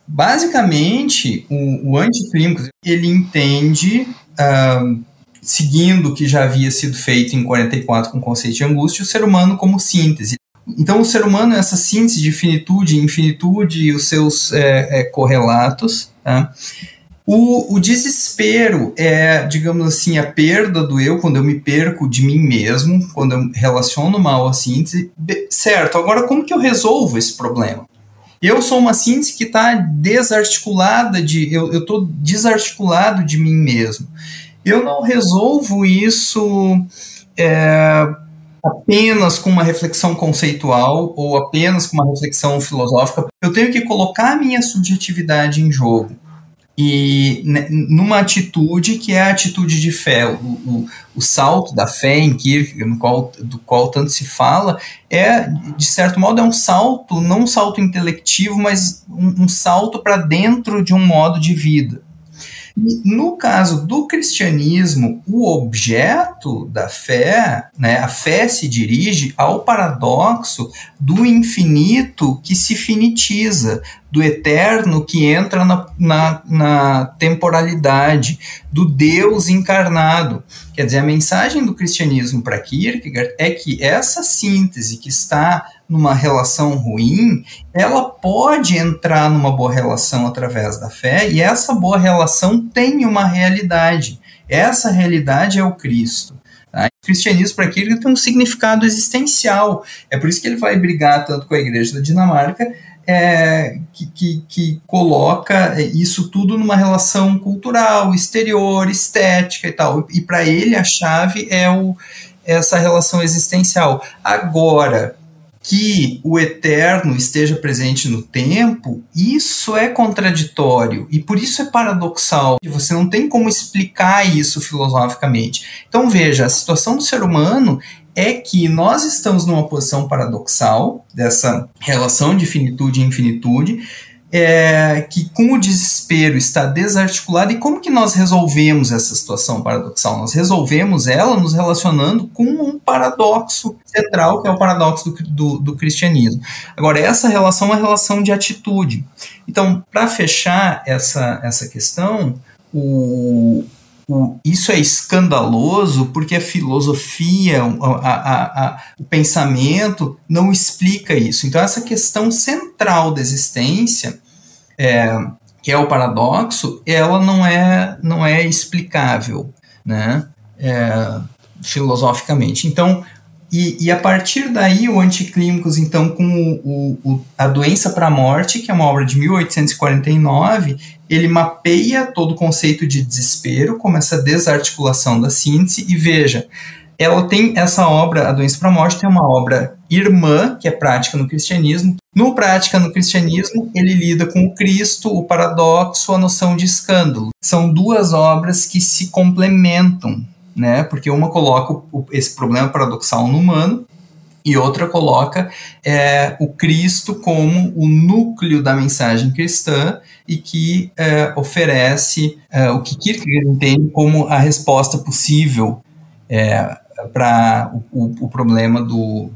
basicamente o Anticlímacos, ele entende, seguindo o que já havia sido feito em 44 com o conceito de angústia, o ser humano como síntese. Então o ser humano é essa síntese de finitude e infinitude e os seus correlatos. Tá? O desespero é, digamos assim, a perda do eu, quando eu me perco de mim mesmo, quando eu relaciono mal a síntese. Certo, agora como que eu resolvo esse problema? Eu sou uma síntese que está desarticulada, eu estou desarticulado de mim mesmo. Eu não resolvo isso apenas com uma reflexão conceitual ou apenas com uma reflexão filosófica. Eu tenho que colocar a minha subjetividade em jogo. E numa atitude que é a atitude de fé, o salto da fé em Kierkegaard, do qual tanto se fala, de certo modo, é um salto, não um salto intelectivo, mas um salto para dentro de um modo de vida. E no caso do cristianismo, o objeto da fé, né, a fé se dirige ao paradoxo do infinito que se finitiza, do eterno que entra na temporalidade, do Deus encarnado. Quer dizer, a mensagem do cristianismo para Kierkegaard é que essa síntese que está numa relação ruim, ela pode entrar numa boa relação através da fé, e essa boa relação tem uma realidade. Essa realidade é o Cristo. Tá? O cristianismo para Kierkegaard tem um significado existencial. É por isso que ele vai brigar tanto com a Igreja da Dinamarca, que coloca isso tudo numa relação cultural, exterior, estética e tal. E para ele a chave é essa relação existencial. Agora, que o eterno esteja presente no tempo, isso é contraditório e por isso é paradoxal. Você não tem como explicar isso filosoficamente. Então veja, a situação do ser humano é que nós estamos numa posição paradoxal dessa relação de finitude e infinitude, que com o desespero está desarticulado. E como que nós resolvemos essa situação paradoxal? Nós resolvemos ela nos relacionando com um paradoxo central, que é o paradoxo do cristianismo. Agora, essa relação é uma relação de atitude. Então, para fechar essa questão, isso é escandaloso porque a filosofia, o pensamento não explica isso. Então, essa questão central da existência, que é o paradoxo, ela não é explicável, né? Filosoficamente. Então, e a partir daí, o Anticlímacos, então, com a Doença para a Morte, que é uma obra de 1849, ele mapeia todo o conceito de desespero, como essa desarticulação da síntese, e veja, ela tem essa obra, A Doença para a Morte, tem uma obra irmã, que é Prática no Cristianismo. No Prática no Cristianismo, ele lida com o Cristo, o paradoxo, a noção de escândalo. São duas obras que se complementam, né? Porque uma coloca esse problema paradoxal no humano e outra coloca o Cristo como o núcleo da mensagem cristã e que oferece o que Kierkegaard entende como a resposta possível para o problema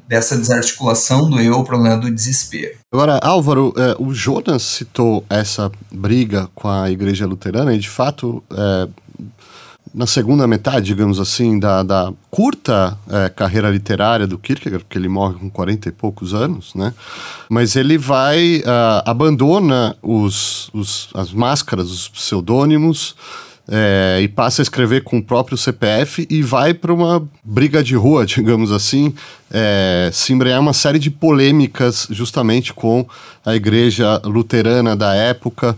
dessa desarticulação do eu, o problema do desespero. Agora, Álvaro, o Jonas citou essa briga com a Igreja Luterana e, de fato, na segunda metade, digamos assim, da curta carreira literária do Kierkegaard, porque ele morre com 40 e poucos anos, né? Mas ele abandona as máscaras, os pseudônimos, e passa a escrever com o próprio CPF e vai para uma briga de rua, digamos assim, se embrenhar uma série de polêmicas justamente com a igreja luterana da época,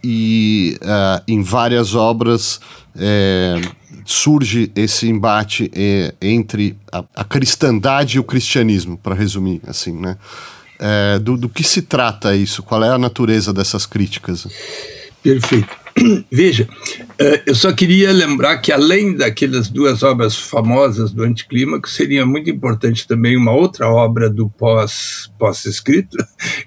e em várias obras surge esse embate entre a cristandade e o cristianismo, para resumir, assim, né? Do que se trata isso? Qual é a natureza dessas críticas? Perfeito. Veja, eu só queria lembrar que além daquelas duas obras famosas do Anticlímaco, seria muito importante também uma outra obra do pós-escrito,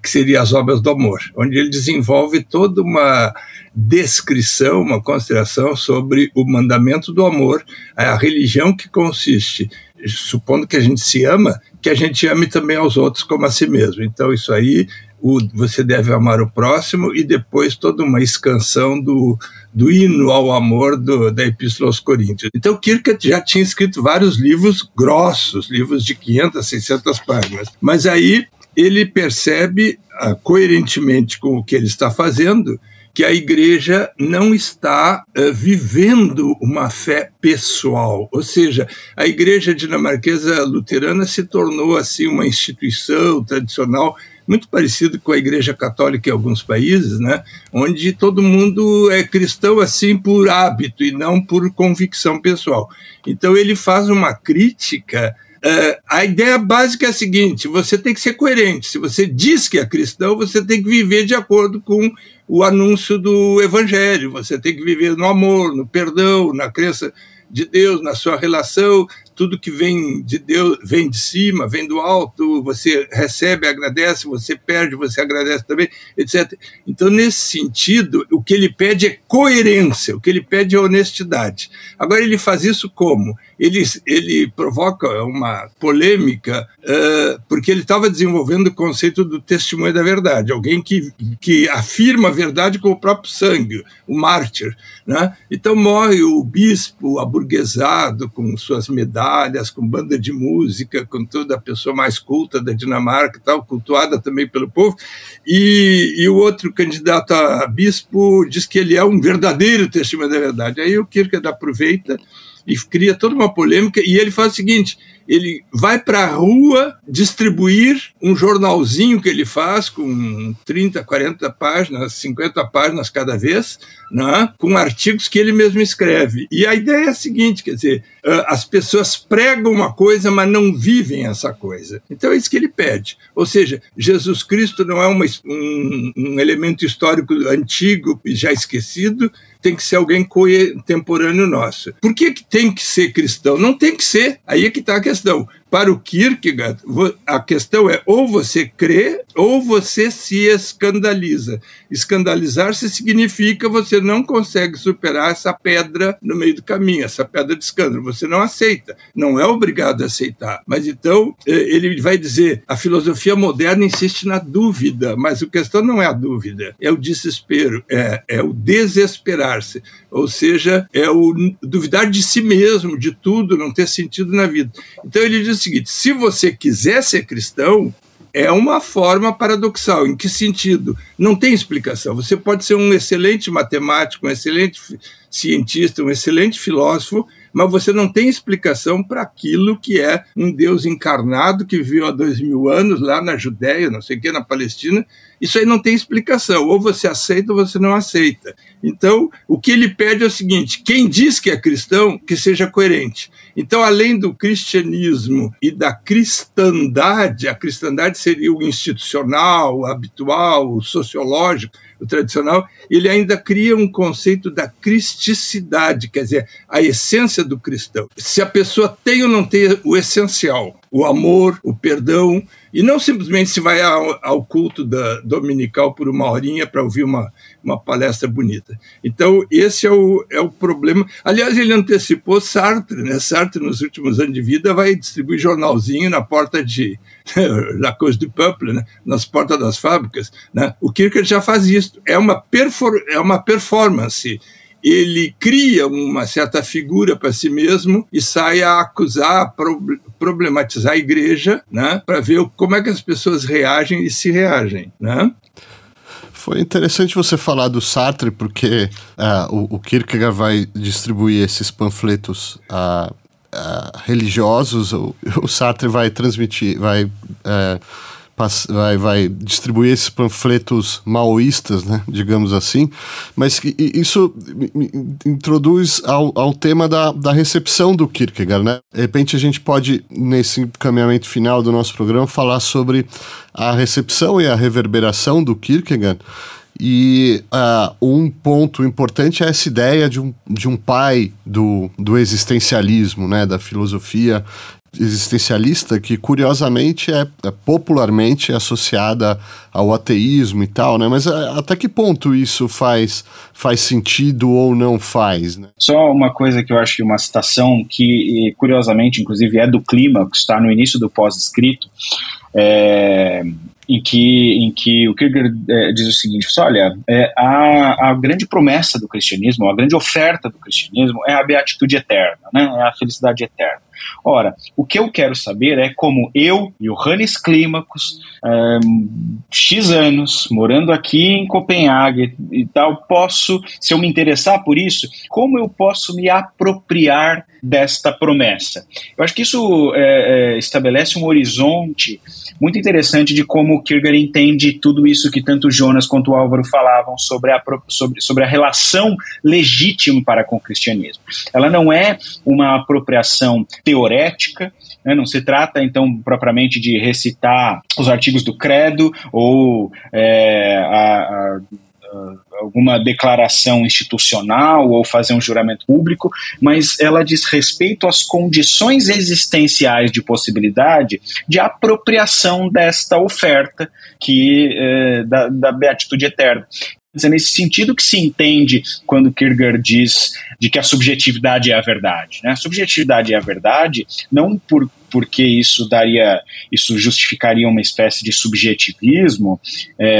que seria as obras do amor, onde ele desenvolve toda uma descrição, uma consideração sobre o mandamento do amor, a religião que consiste, supondo que a gente se ama, que a gente ame também aos outros como a si mesmo. Então isso aí, você deve amar o próximo, e depois toda uma escansão do hino ao amor da Epístola aos Coríntios. Então Kierkegaard já tinha escrito vários livros grossos, livros de 500, 600 páginas, mas aí ele percebe, coerentemente com o que ele está fazendo, que a igreja não está vivendo uma fé pessoal, ou seja, a igreja dinamarquesa luterana se tornou assim uma instituição tradicional muito parecido com a Igreja Católica em alguns países, né, onde todo mundo é cristão assim por hábito e não por convicção pessoal. Então ele faz uma crítica. A ideia básica é a seguinte: você tem que ser coerente. Se você diz que é cristão, você tem que viver de acordo com o anúncio do Evangelho. Você tem que viver no amor, no perdão, na crença de Deus, na sua relação. Tudo que vem de Deus vem de cima, vem do alto, você recebe, agradece, você perde, você agradece também, etc. Então, nesse sentido, o que ele pede é coerência, o que ele pede é honestidade. Agora, ele faz isso como? Ele provoca uma polêmica porque ele estava desenvolvendo o conceito do testemunho da verdade, alguém que afirma a verdade com o próprio sangue, o mártir, né? Então morre o bispo aburguesado com suas medalhas, com banda de música, com toda a pessoa mais culta da Dinamarca, tal, cultuada também pelo povo, e o outro candidato a bispo diz que ele é um verdadeiro testemunho da verdade. Aí o Kierkegaard aproveita e cria toda uma polêmica, e ele faz o seguinte, ele vai para a rua distribuir um jornalzinho que ele faz com 30, 40 páginas, 50 páginas cada vez, né, com artigos que ele mesmo escreve. E a ideia é a seguinte, quer dizer, as pessoas pregam uma coisa, mas não vivem essa coisa. Então é isso que ele pede. Ou seja, Jesus Cristo não é um elemento histórico antigo e já esquecido, tem que ser alguém contemporâneo nosso. Por que tem que ser cristão? Não tem que ser. Aí é que está a questão. Para o Kierkegaard, a questão é ou você crê ou você se escandaliza. Escandalizar-se significa você não consegue superar essa pedra no meio do caminho, essa pedra de escândalo. Você não aceita, não é obrigado a aceitar. Mas então, ele vai dizer, a filosofia moderna insiste na dúvida, mas a questão não é a dúvida, é o desespero, é o desesperar-se. Ou seja, é o duvidar de si mesmo, de tudo, não ter sentido na vida. Então ele diz o seguinte, se você quiser ser cristão, é uma forma paradoxal. Em que sentido? Não tem explicação. Você pode ser um excelente matemático, um excelente cientista, um excelente filósofo, mas você não tem explicação para aquilo que é um Deus encarnado que viveu há 2000 anos lá na Judéia, não sei o que, na Palestina. Isso aí não tem explicação. Ou você aceita ou você não aceita. Então, o que ele pede é o seguinte, quem diz que é cristão, que seja coerente. Então, além do cristianismo e da cristandade, a cristandade seria o institucional, o habitual, o sociológico, o tradicional, ele ainda cria um conceito da cristicidade, quer dizer, a essência do cristão. Se a pessoa tem ou não tem o essencial, o amor, o perdão, e não simplesmente se vai ao culto dominical por uma horinha para ouvir uma palestra bonita. Então, esse é o problema. Aliás, ele antecipou Sartre, né? Sartre, nos últimos anos de vida, vai distribuir jornalzinho na porta de La Cause du Peuple, né? Nas portas das fábricas. Né? O Kierkegaard já faz isso. É uma performance. Ele cria uma certa figura para si mesmo e sai a acusar, problematizar a igreja, né, para ver como é que as pessoas reagem e se reagem. Né? Foi interessante você falar do Sartre, porque o Kierkegaard vai distribuir esses panfletos religiosos, o Sartre vai transmitir, vai distribuir esses panfletos maoístas, né, digamos assim, mas isso introduz ao tema da recepção do Kierkegaard, né? De repente a gente pode, nesse encaminhamento final do nosso programa, falar sobre a recepção e a reverberação do Kierkegaard. E um ponto importante é essa ideia de um pai do existencialismo, né, da filosofia existencialista, que curiosamente é popularmente associada ao ateísmo e tal, né? Mas até que ponto isso faz sentido ou não faz, né? Só uma coisa que eu acho que uma citação que, curiosamente, inclusive é do Clímax, está no início do pós-escrito, em que o Kierkegaard diz o seguinte, olha, a grande promessa do cristianismo, a grande oferta do cristianismo é a beatitude eterna, né? É a felicidade eterna. Ora, o que eu quero saber é como eu, Johannes Clímax, X anos, morando aqui em Copenhague e tal, posso, se eu me interessar por isso, como eu posso me apropriar desta promessa? Eu acho que isso estabelece um horizonte muito interessante de como o Kierkegaard entende tudo isso que tanto o Jonas quanto o Álvaro falavam sobre a relação legítima para com o cristianismo. Ela não é uma apropriação teorética, né? Não se trata, então, propriamente de recitar os artigos do credo ou alguma declaração institucional ou fazer um juramento público, mas ela diz respeito às condições existenciais de possibilidade de apropriação desta oferta da beatitude eterna. É nesse sentido que se entende quando Kierkegaard diz de que a subjetividade é a verdade, né? A subjetividade é a verdade não por porque isso justificaria uma espécie de subjetivismo,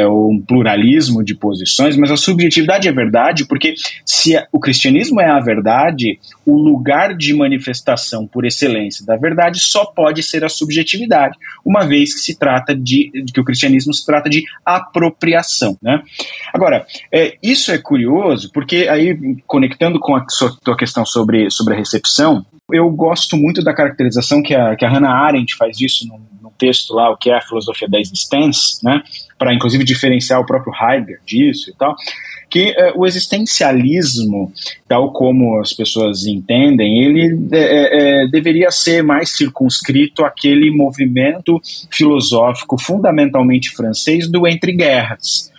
ou um pluralismo de posições, mas a subjetividade é verdade, porque se o cristianismo é a verdade, o lugar de manifestação por excelência da verdade só pode ser a subjetividade, uma vez que se trata que o cristianismo se trata de apropriação, né? Agora, isso é curioso, porque aí, conectando com a tua questão sobre a recepção, eu gosto muito da caracterização que a Hannah Arendt faz disso num texto lá, o que é a filosofia da existência, né? Para inclusive diferenciar o próprio Heidegger disso e tal, que o existencialismo, tal como as pessoas entendem, ele deveria ser mais circunscrito àquele movimento filosófico fundamentalmente francês do entre-guerras.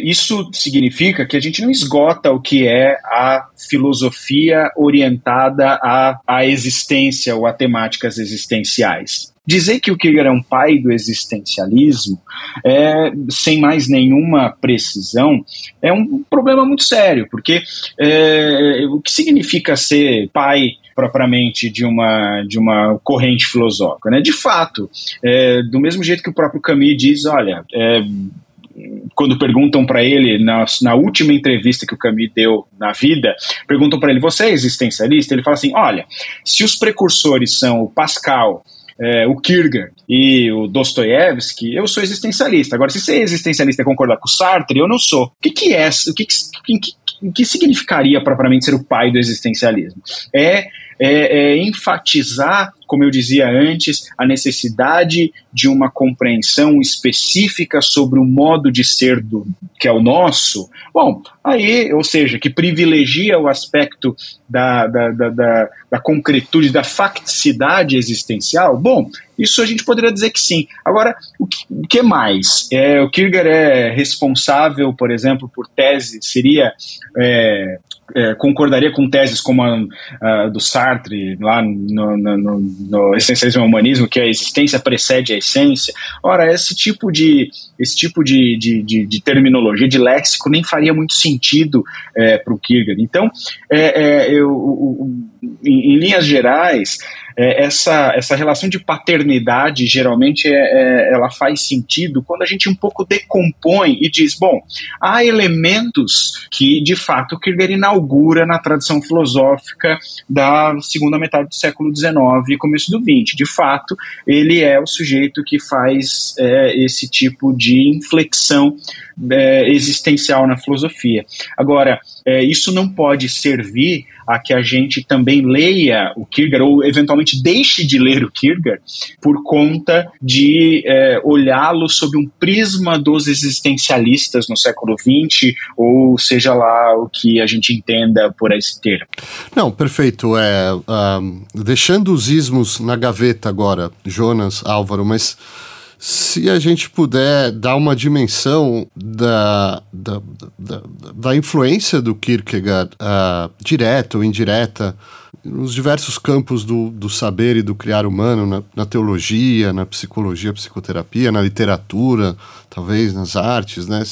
Isso significa que a gente não esgota o que é a filosofia orientada à existência ou a temáticas existenciais. Dizer que o Kierkegaard é um pai do existencialismo, sem mais nenhuma precisão, é um problema muito sério, porque o que significa ser pai propriamente de uma corrente filosófica, né? De fato, do mesmo jeito que o próprio Camus diz, olha, quando perguntam para ele, na última entrevista que o Camus deu na vida, perguntam para ele, você é existencialista? Ele fala assim, olha, se os precursores são o Pascal, o Kierkegaard e o Dostoiévski, eu sou existencialista. Agora, se ser existencialista é concordar com o Sartre, eu não sou. O que significaria propriamente ser o pai do existencialismo? Enfatizar, como eu dizia antes, a necessidade de uma compreensão específica sobre o modo de ser que é o nosso. Bom, aí, ou seja, que privilegia o aspecto da concretude, da facticidade existencial. Bom, isso a gente poderia dizer que sim. Agora, o que mais? O Kierkegaard é responsável, por exemplo, por tese, concordaria com teses como a do Sartre, lá no Essencialismo e Humanismo, que a existência precede a essência. Ora, esse tipo de terminologia, de léxico, nem faria muito sentido para o Kierkegaard. Então, em linhas gerais, essa relação de paternidade, geralmente, ela faz sentido quando a gente um pouco decompõe e diz, bom, há elementos que, de fato, o Kierkegaard inaugura na tradição filosófica da segunda metade do século XIX e começo do XX. De fato, ele é o sujeito que faz esse tipo de inflexão existencial na filosofia. Agora, isso não pode servir a que a gente também leia o Kierkegaard, ou eventualmente deixe de ler o Kierkegaard, por conta de olhá-lo sob um prisma dos existencialistas no século XX, ou seja lá o que a gente entenda por esse termo. Não, perfeito. Deixando os ismos na gaveta agora, Jonas, Álvaro, mas se a gente puder dar uma dimensão da influência do Kierkegaard, direta ou indireta, nos diversos campos do saber e do criar humano, na teologia, na psicologia, psicoterapia, na literatura, talvez nas artes, né?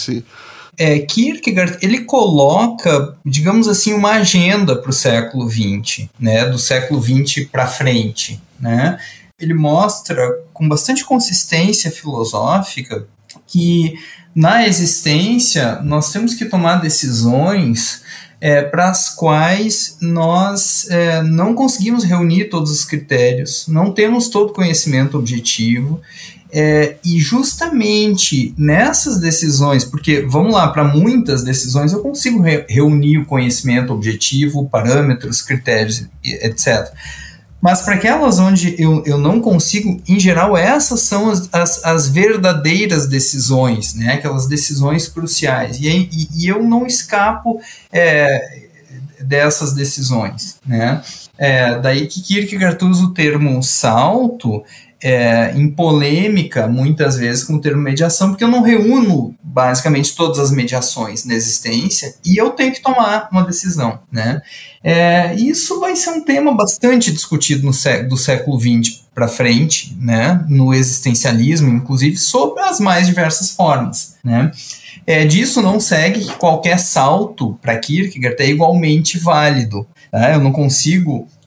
Kierkegaard, ele coloca, digamos assim, uma agenda para o século XX, né? Do século XX para frente, né? Ele mostra com bastante consistência filosófica que na existência nós temos que tomar decisões para as quais nós não conseguimos reunir todos os critérios, não temos todo o conhecimento objetivo, e justamente nessas decisões, porque, vamos lá, para muitas decisões eu consigo reunir o conhecimento objetivo, parâmetros, critérios, etc., mas para aquelas onde eu não consigo, em geral, essas são as verdadeiras decisões, né? Aquelas decisões cruciais. E eu não escapo dessas decisões, né? Daí que Kierkegaard usa o termo salto em polêmica, muitas vezes, com o termo mediação, porque eu não reúno, basicamente, todas as mediações na existência e eu tenho que tomar uma decisão, né? Isso vai ser um tema bastante discutido do século XX para frente, né? No existencialismo, inclusive, sob as mais diversas formas, né? Disso não segue que qualquer salto para Kierkegaard é igualmente válido. Tá?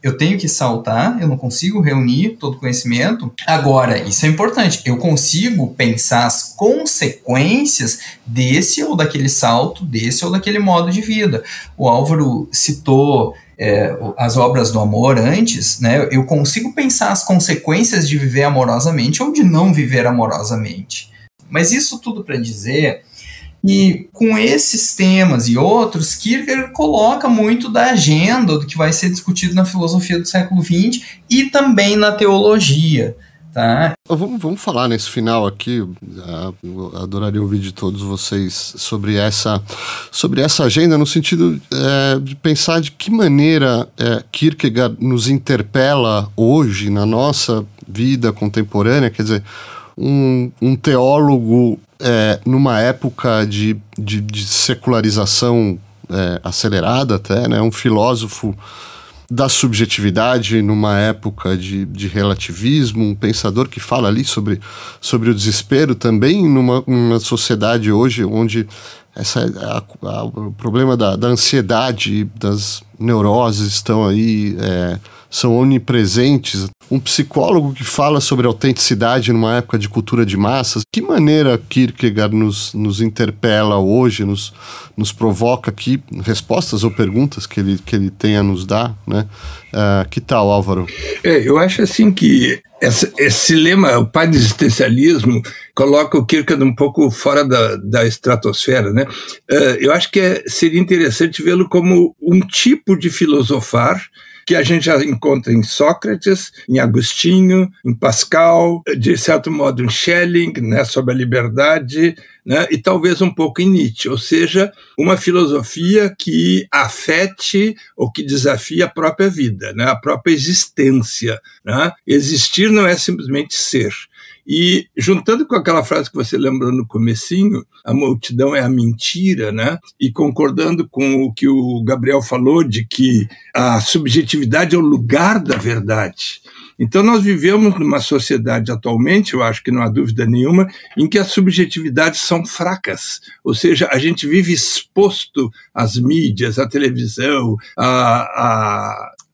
Eu tenho que saltar, eu não consigo reunir todo o conhecimento. Agora, isso é importante, eu consigo pensar as consequências desse ou daquele salto, desse ou daquele modo de vida. O Álvaro citou as obras do amor antes, né? Eu consigo pensar as consequências de viver amorosamente ou de não viver amorosamente. Mas isso tudo para dizer... E com esses temas e outros, Kierkegaard coloca muito da agenda do que vai ser discutido na filosofia do século XX e também na teologia. Tá? Vamos falar nesse final aqui, eu adoraria ouvir de todos vocês sobre essa agenda, no sentido de pensar de que maneira Kierkegaard nos interpela hoje na nossa vida contemporânea, quer dizer, um teólogo numa época de secularização acelerada até, né? Um filósofo da subjetividade numa época de relativismo, um pensador que fala ali sobre o desespero também numa sociedade hoje onde o problema da ansiedade, das neuroses estão aí, são onipresentes. Um psicólogo que fala sobre autenticidade numa época de cultura de massas. Que maneira Kierkegaard nos interpela hoje, nos provoca aqui respostas ou perguntas que ele tem a nos dar, né? Que tal, Álvaro? Eu acho assim que esse lema, o pai do existencialismo, coloca o Kierkegaard um pouco fora da estratosfera, né? Eu acho que seria interessante vê-lo como um tipo de filosofar que a gente já encontra em Sócrates, em Agostinho, em Pascal, de certo modo em Schelling, né, sobre a liberdade, né, e talvez um pouco em Nietzsche, ou seja, uma filosofia que afete ou que desafia a própria vida, né, a própria existência. Né? Existir não é simplesmente ser. E juntando com aquela frase que você lembrou no comecinho, a multidão é a mentira, né? E concordando com o que o Gabriel falou de que a subjetividade é o lugar da verdade. Então nós vivemos numa sociedade atualmente, eu acho que não há dúvida nenhuma, em que as subjetividades são fracas. Ou seja, a gente vive exposto às mídias, à televisão,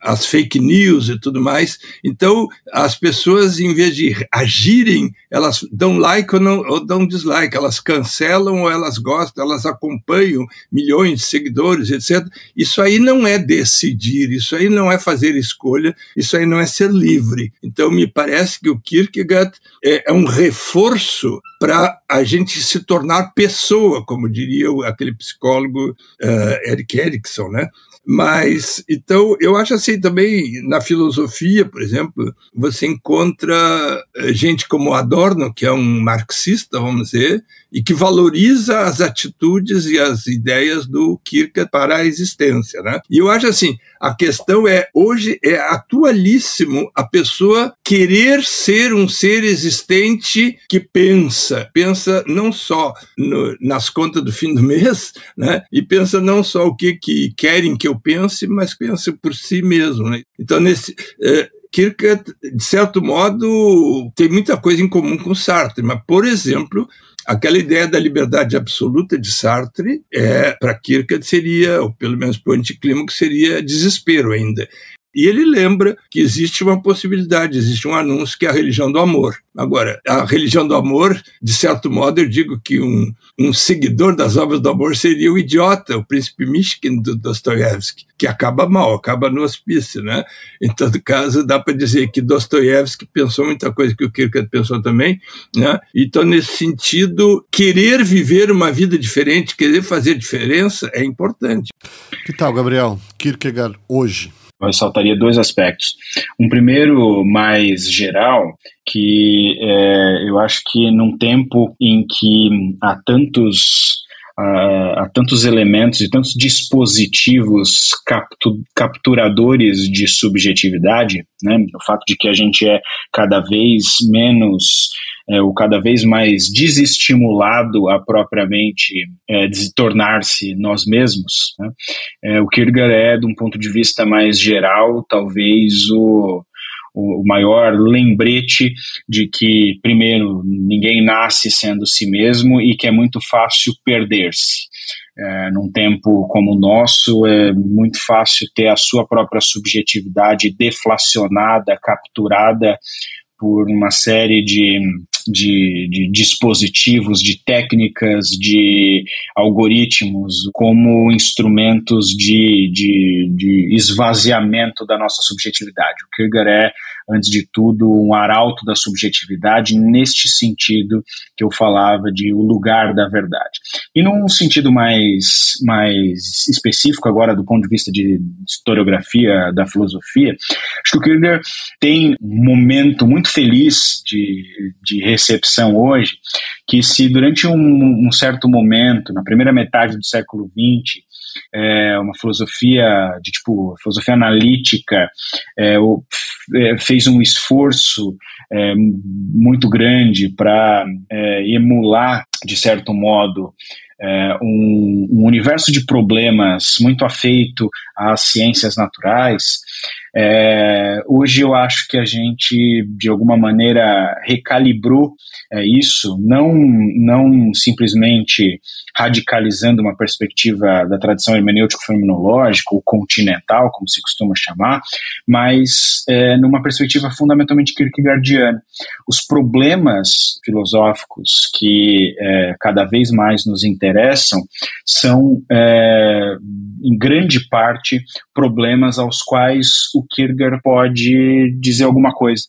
as fake news e tudo mais. Então, as pessoas, em vez de agirem, elas dão like ou dão dislike, elas cancelam ou elas gostam, elas acompanham milhões de seguidores, etc. Isso aí não é decidir, isso aí não é fazer escolha, isso aí não é ser livre. Então, me parece que o Kierkegaard é um reforço para a gente se tornar pessoa, como diria aquele psicólogo Erik Erikson, né? Mas, então, eu acho assim também, na filosofia, por exemplo, você encontra gente como Adorno, que é um marxista, vamos dizer, e que valoriza as atitudes e as ideias do Kierkegaard para a existência, né? E eu acho assim, a questão hoje é atualíssimo a pessoa querer ser um ser existente que pensa não só nas contas do fim do mês, né? E pensa não só o que querem que eu pense, mas pensa por si mesmo, né? Então, Kierkegaard, de certo modo, tem muita coisa em comum com Sartre, mas, por exemplo, aquela ideia da liberdade absoluta de Sartre, para Kierkegaard seria, ou pelo menos para o anticlímax, seria desespero ainda. E ele lembra que existe uma possibilidade, existe um anúncio que é a religião do amor. Agora, a religião do amor, de certo modo, eu digo que um seguidor das obras do amor seria o idiota, o príncipe Mishkin do Dostoiévski, que acaba mal, acaba no hospício, né? Em todo caso, dá para dizer que Dostoiévski pensou muita coisa que o Kierkegaard pensou também, né? Então, nesse sentido, querer viver uma vida diferente, querer fazer diferença é importante. Que tal, Gabriel? Kierkegaard hoje? Eu ressaltaria dois aspectos. Um primeiro, mais geral, que eu acho que num tempo em que há tantos elementos e tantos dispositivos capturadores de subjetividade, né? O fato de que a gente é cada vez menos ou cada vez mais desestimulado a propriamente tornar-se nós mesmos, né? O Kierkegaard de um ponto de vista mais geral, talvez o o maior lembrete de que, primeiro, ninguém nasce sendo si mesmo e que é muito fácil perder-se. Num tempo como o nosso, é muito fácil ter a sua própria subjetividade deflacionada, capturada por uma série de dispositivos, de técnicas, de algoritmos como instrumentos de esvaziamento da nossa subjetividade. O Kierkegaard é, antes de tudo, um arauto da subjetividade neste sentido que eu falava de o lugar da verdade. E num sentido mais específico agora do ponto de vista de historiografia da filosofia, acho que o Kierkegaard tem um momento muito feliz de recepção hoje, que se durante um certo momento, na primeira metade do século XX, uma filosofia filosofia analítica fez um esforço muito grande para emular, de certo modo, um universo de problemas muito afeito às ciências naturais. Hoje eu acho que a gente, de alguma maneira, recalibrou isso, não simplesmente radicalizando uma perspectiva da tradição hermenêutico-fenomenológica ou continental, como se costuma chamar, mas numa perspectiva fundamentalmente kierkegaardiana. Os problemas filosóficos que cada vez mais nos interessam são, em grande parte, problemas aos quais o Kierkegaard pode dizer alguma coisa.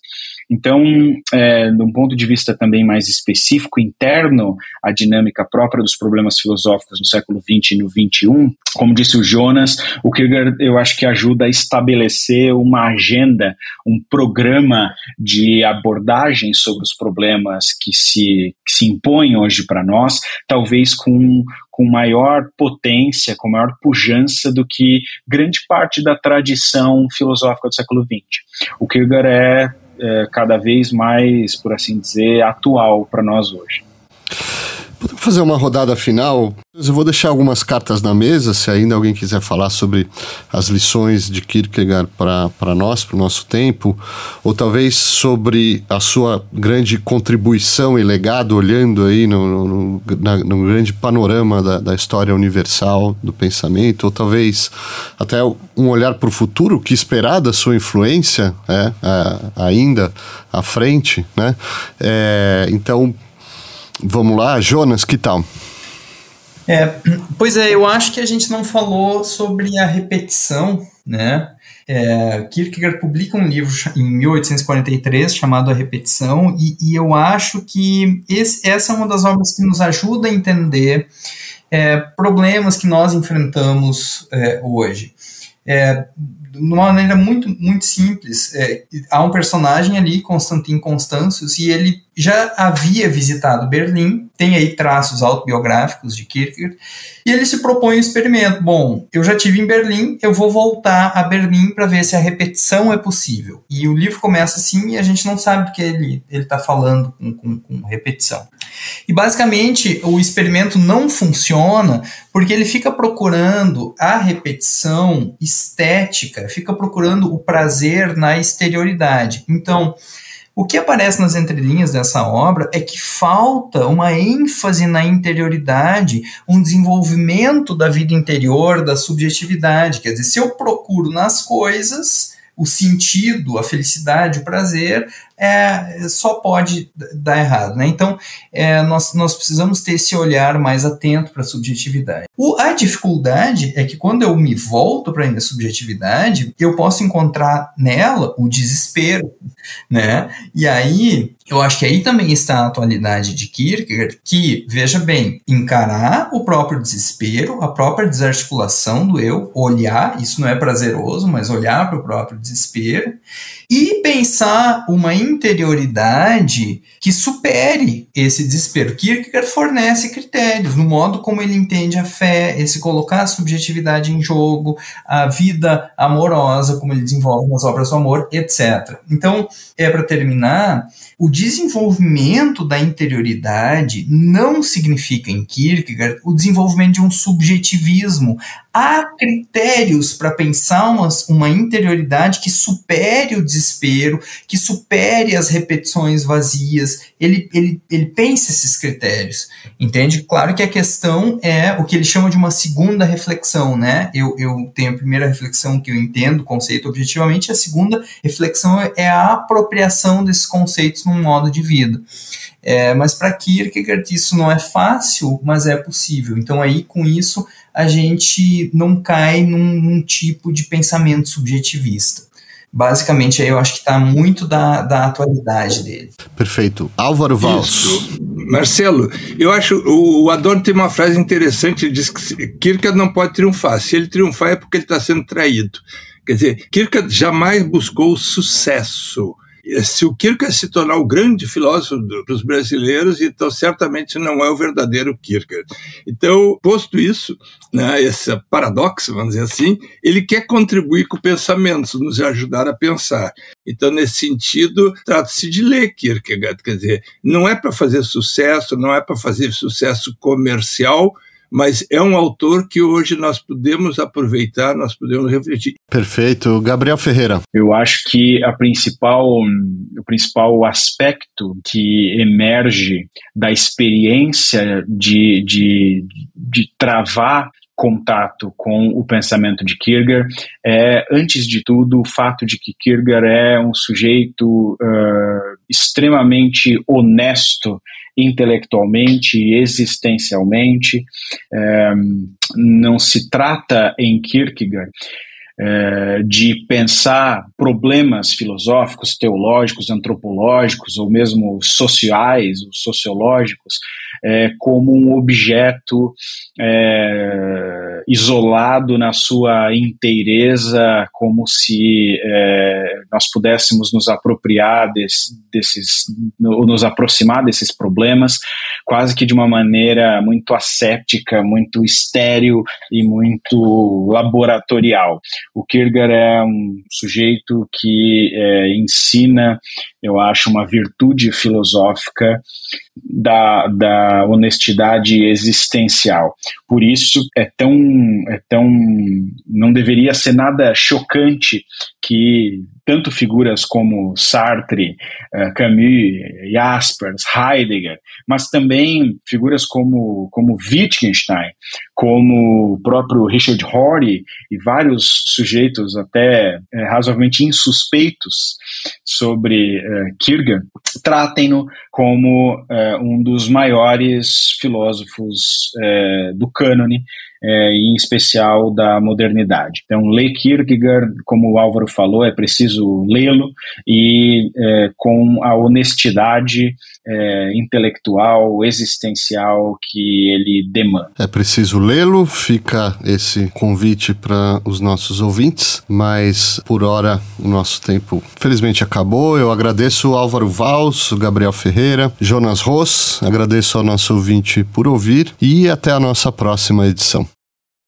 Então, de um ponto de vista também mais específico, interno à dinâmica própria dos problemas filosóficos no século XX e no XXI, como disse o Jonas, o Kierkegaard, eu acho que ajuda a estabelecer uma agenda, um programa de abordagem sobre os problemas que se impõem hoje para nós, talvez com maior potência, com maior pujança do que grande parte da tradição filosófica do século XX. O Kierkegaard é cada vez mais, por assim dizer, atual para nós hoje. Podemos fazer uma rodada final? Eu vou deixar algumas cartas na mesa, se ainda alguém quiser falar sobre as lições de Kierkegaard para nós, para o nosso tempo, ou talvez sobre a sua grande contribuição e legado, olhando aí no grande panorama da história universal do pensamento, ou talvez até um olhar para o futuro, o que esperar da sua influência ainda à frente, né? Então, vamos lá, Jonas, que tal? Pois eu acho que a gente não falou sobre a repetição, né? Kierkegaard publica um livro em 1843 chamado A Repetição, e eu acho que essa é uma das obras que nos ajuda a entender problemas que nós enfrentamos hoje. De uma maneira muito, muito simples, há um personagem ali, Constantin Constantius, e ele já havia visitado Berlim, tem aí traços autobiográficos de Kierkegaard, e ele se propõe um experimento. Bom, eu já estive em Berlim, eu vou voltar a Berlim para ver se a repetição é possível. E o livro começa assim, e a gente não sabe do que ele está falando com repetição. E basicamente o experimento não funciona porque ele fica procurando a repetição estética, fica procurando o prazer na exterioridade. Então, o que aparece nas entrelinhas dessa obra é que falta uma ênfase na interioridade, um desenvolvimento da vida interior, da subjetividade. Quer dizer, se eu procuro nas coisas o sentido, a felicidade, o prazer, só pode dar errado, né? Então, nós precisamos ter esse olhar mais atento para a subjetividade. A dificuldade é que quando eu me volto para a minha subjetividade, eu posso encontrar nela o desespero, né? E aí, eu acho que aí também está a atualidade de Kierkegaard, que, veja bem, encarar o próprio desespero, a própria desarticulação do eu, olhar, isso não é prazeroso, mas olhar para o próprio desespero, e pensar uma interioridade que supere esse desespero. Kierkegaard fornece critérios no modo como ele entende a fé, esse colocar a subjetividade em jogo, a vida amorosa, como ele desenvolve nas obras do amor, etc. Então, para terminar, o desenvolvimento da interioridade não significa, em Kierkegaard, o desenvolvimento de um subjetivismo. Há critérios para pensar uma interioridade que supere o desespero, que supere as repetições vazias. Ele pensa esses critérios, entende? Claro que a questão é o que ele chama de uma segunda reflexão, né? Eu tenho a primeira reflexão que eu entendo o conceito objetivamente, e a segunda reflexão é a apropriação desses conceitos num modo de vida. Mas para Kierkegaard isso não é fácil, mas é possível. Então aí com isso a gente não cai num tipo de pensamento subjetivista. Basicamente aí eu acho que está muito da atualidade dele. Perfeito. Álvaro Valls. Marcelo, eu acho, o Adorno tem uma frase interessante, ele diz que Kierkegaard não pode triunfar. Se ele triunfar é porque ele está sendo traído. Quer dizer, Kierkegaard jamais buscou o sucesso. Se o Kierkegaard se tornar o grande filósofo dos brasileiros, então certamente não é o verdadeiro Kierkegaard. Então, posto isso, né, esse paradoxo, vamos dizer assim, ele quer contribuir com o pensamento, nos ajudar a pensar. Então, nesse sentido, trata-se de ler Kierkegaard, quer dizer, não é para fazer sucesso, não é para fazer sucesso comercial, mas é um autor que hoje nós podemos aproveitar, nós podemos refletir. Perfeito. Gabriel Ferreira. Eu acho que o principal aspecto que emerge da experiência de travar contato com o pensamento de Kierkegaard é, antes de tudo, o fato de que Kierkegaard é um sujeito extremamente honesto intelectualmente e existencialmente. Não se trata em Kierkegaard de pensar problemas filosóficos, teológicos, antropológicos ou mesmo sociais ou sociológicos como um objeto isolado na sua inteireza, como se nós pudéssemos nos apropriar nos aproximar desses problemas quase que de uma maneira muito asséptica, muito estéril e muito laboratorial. O Kierkegaard é um sujeito que ensina, eu acho, uma virtude filosófica da honestidade existencial. Por isso não deveria ser nada chocante que tanto figuras como Sartre, Camus, Jaspers, Heidegger, mas também figuras como Wittgenstein, como o próprio Richard Rorty e vários sujeitos até razoavelmente insuspeitos sobre Kierkegaard, tratem-no como um dos maiores filósofos do cânone, em especial da modernidade. Então, ler Kierkegaard, como o Álvaro falou, é preciso lê-lo e com a honestidade intelectual, existencial que ele demanda. É preciso lê-lo, fica esse convite para os nossos ouvintes, mas por hora o nosso tempo felizmente acabou. Eu agradeço o Álvaro Valls, o Gabriel Ferreira, Jonas Ross, agradeço ao nosso ouvinte por ouvir e até a nossa próxima edição.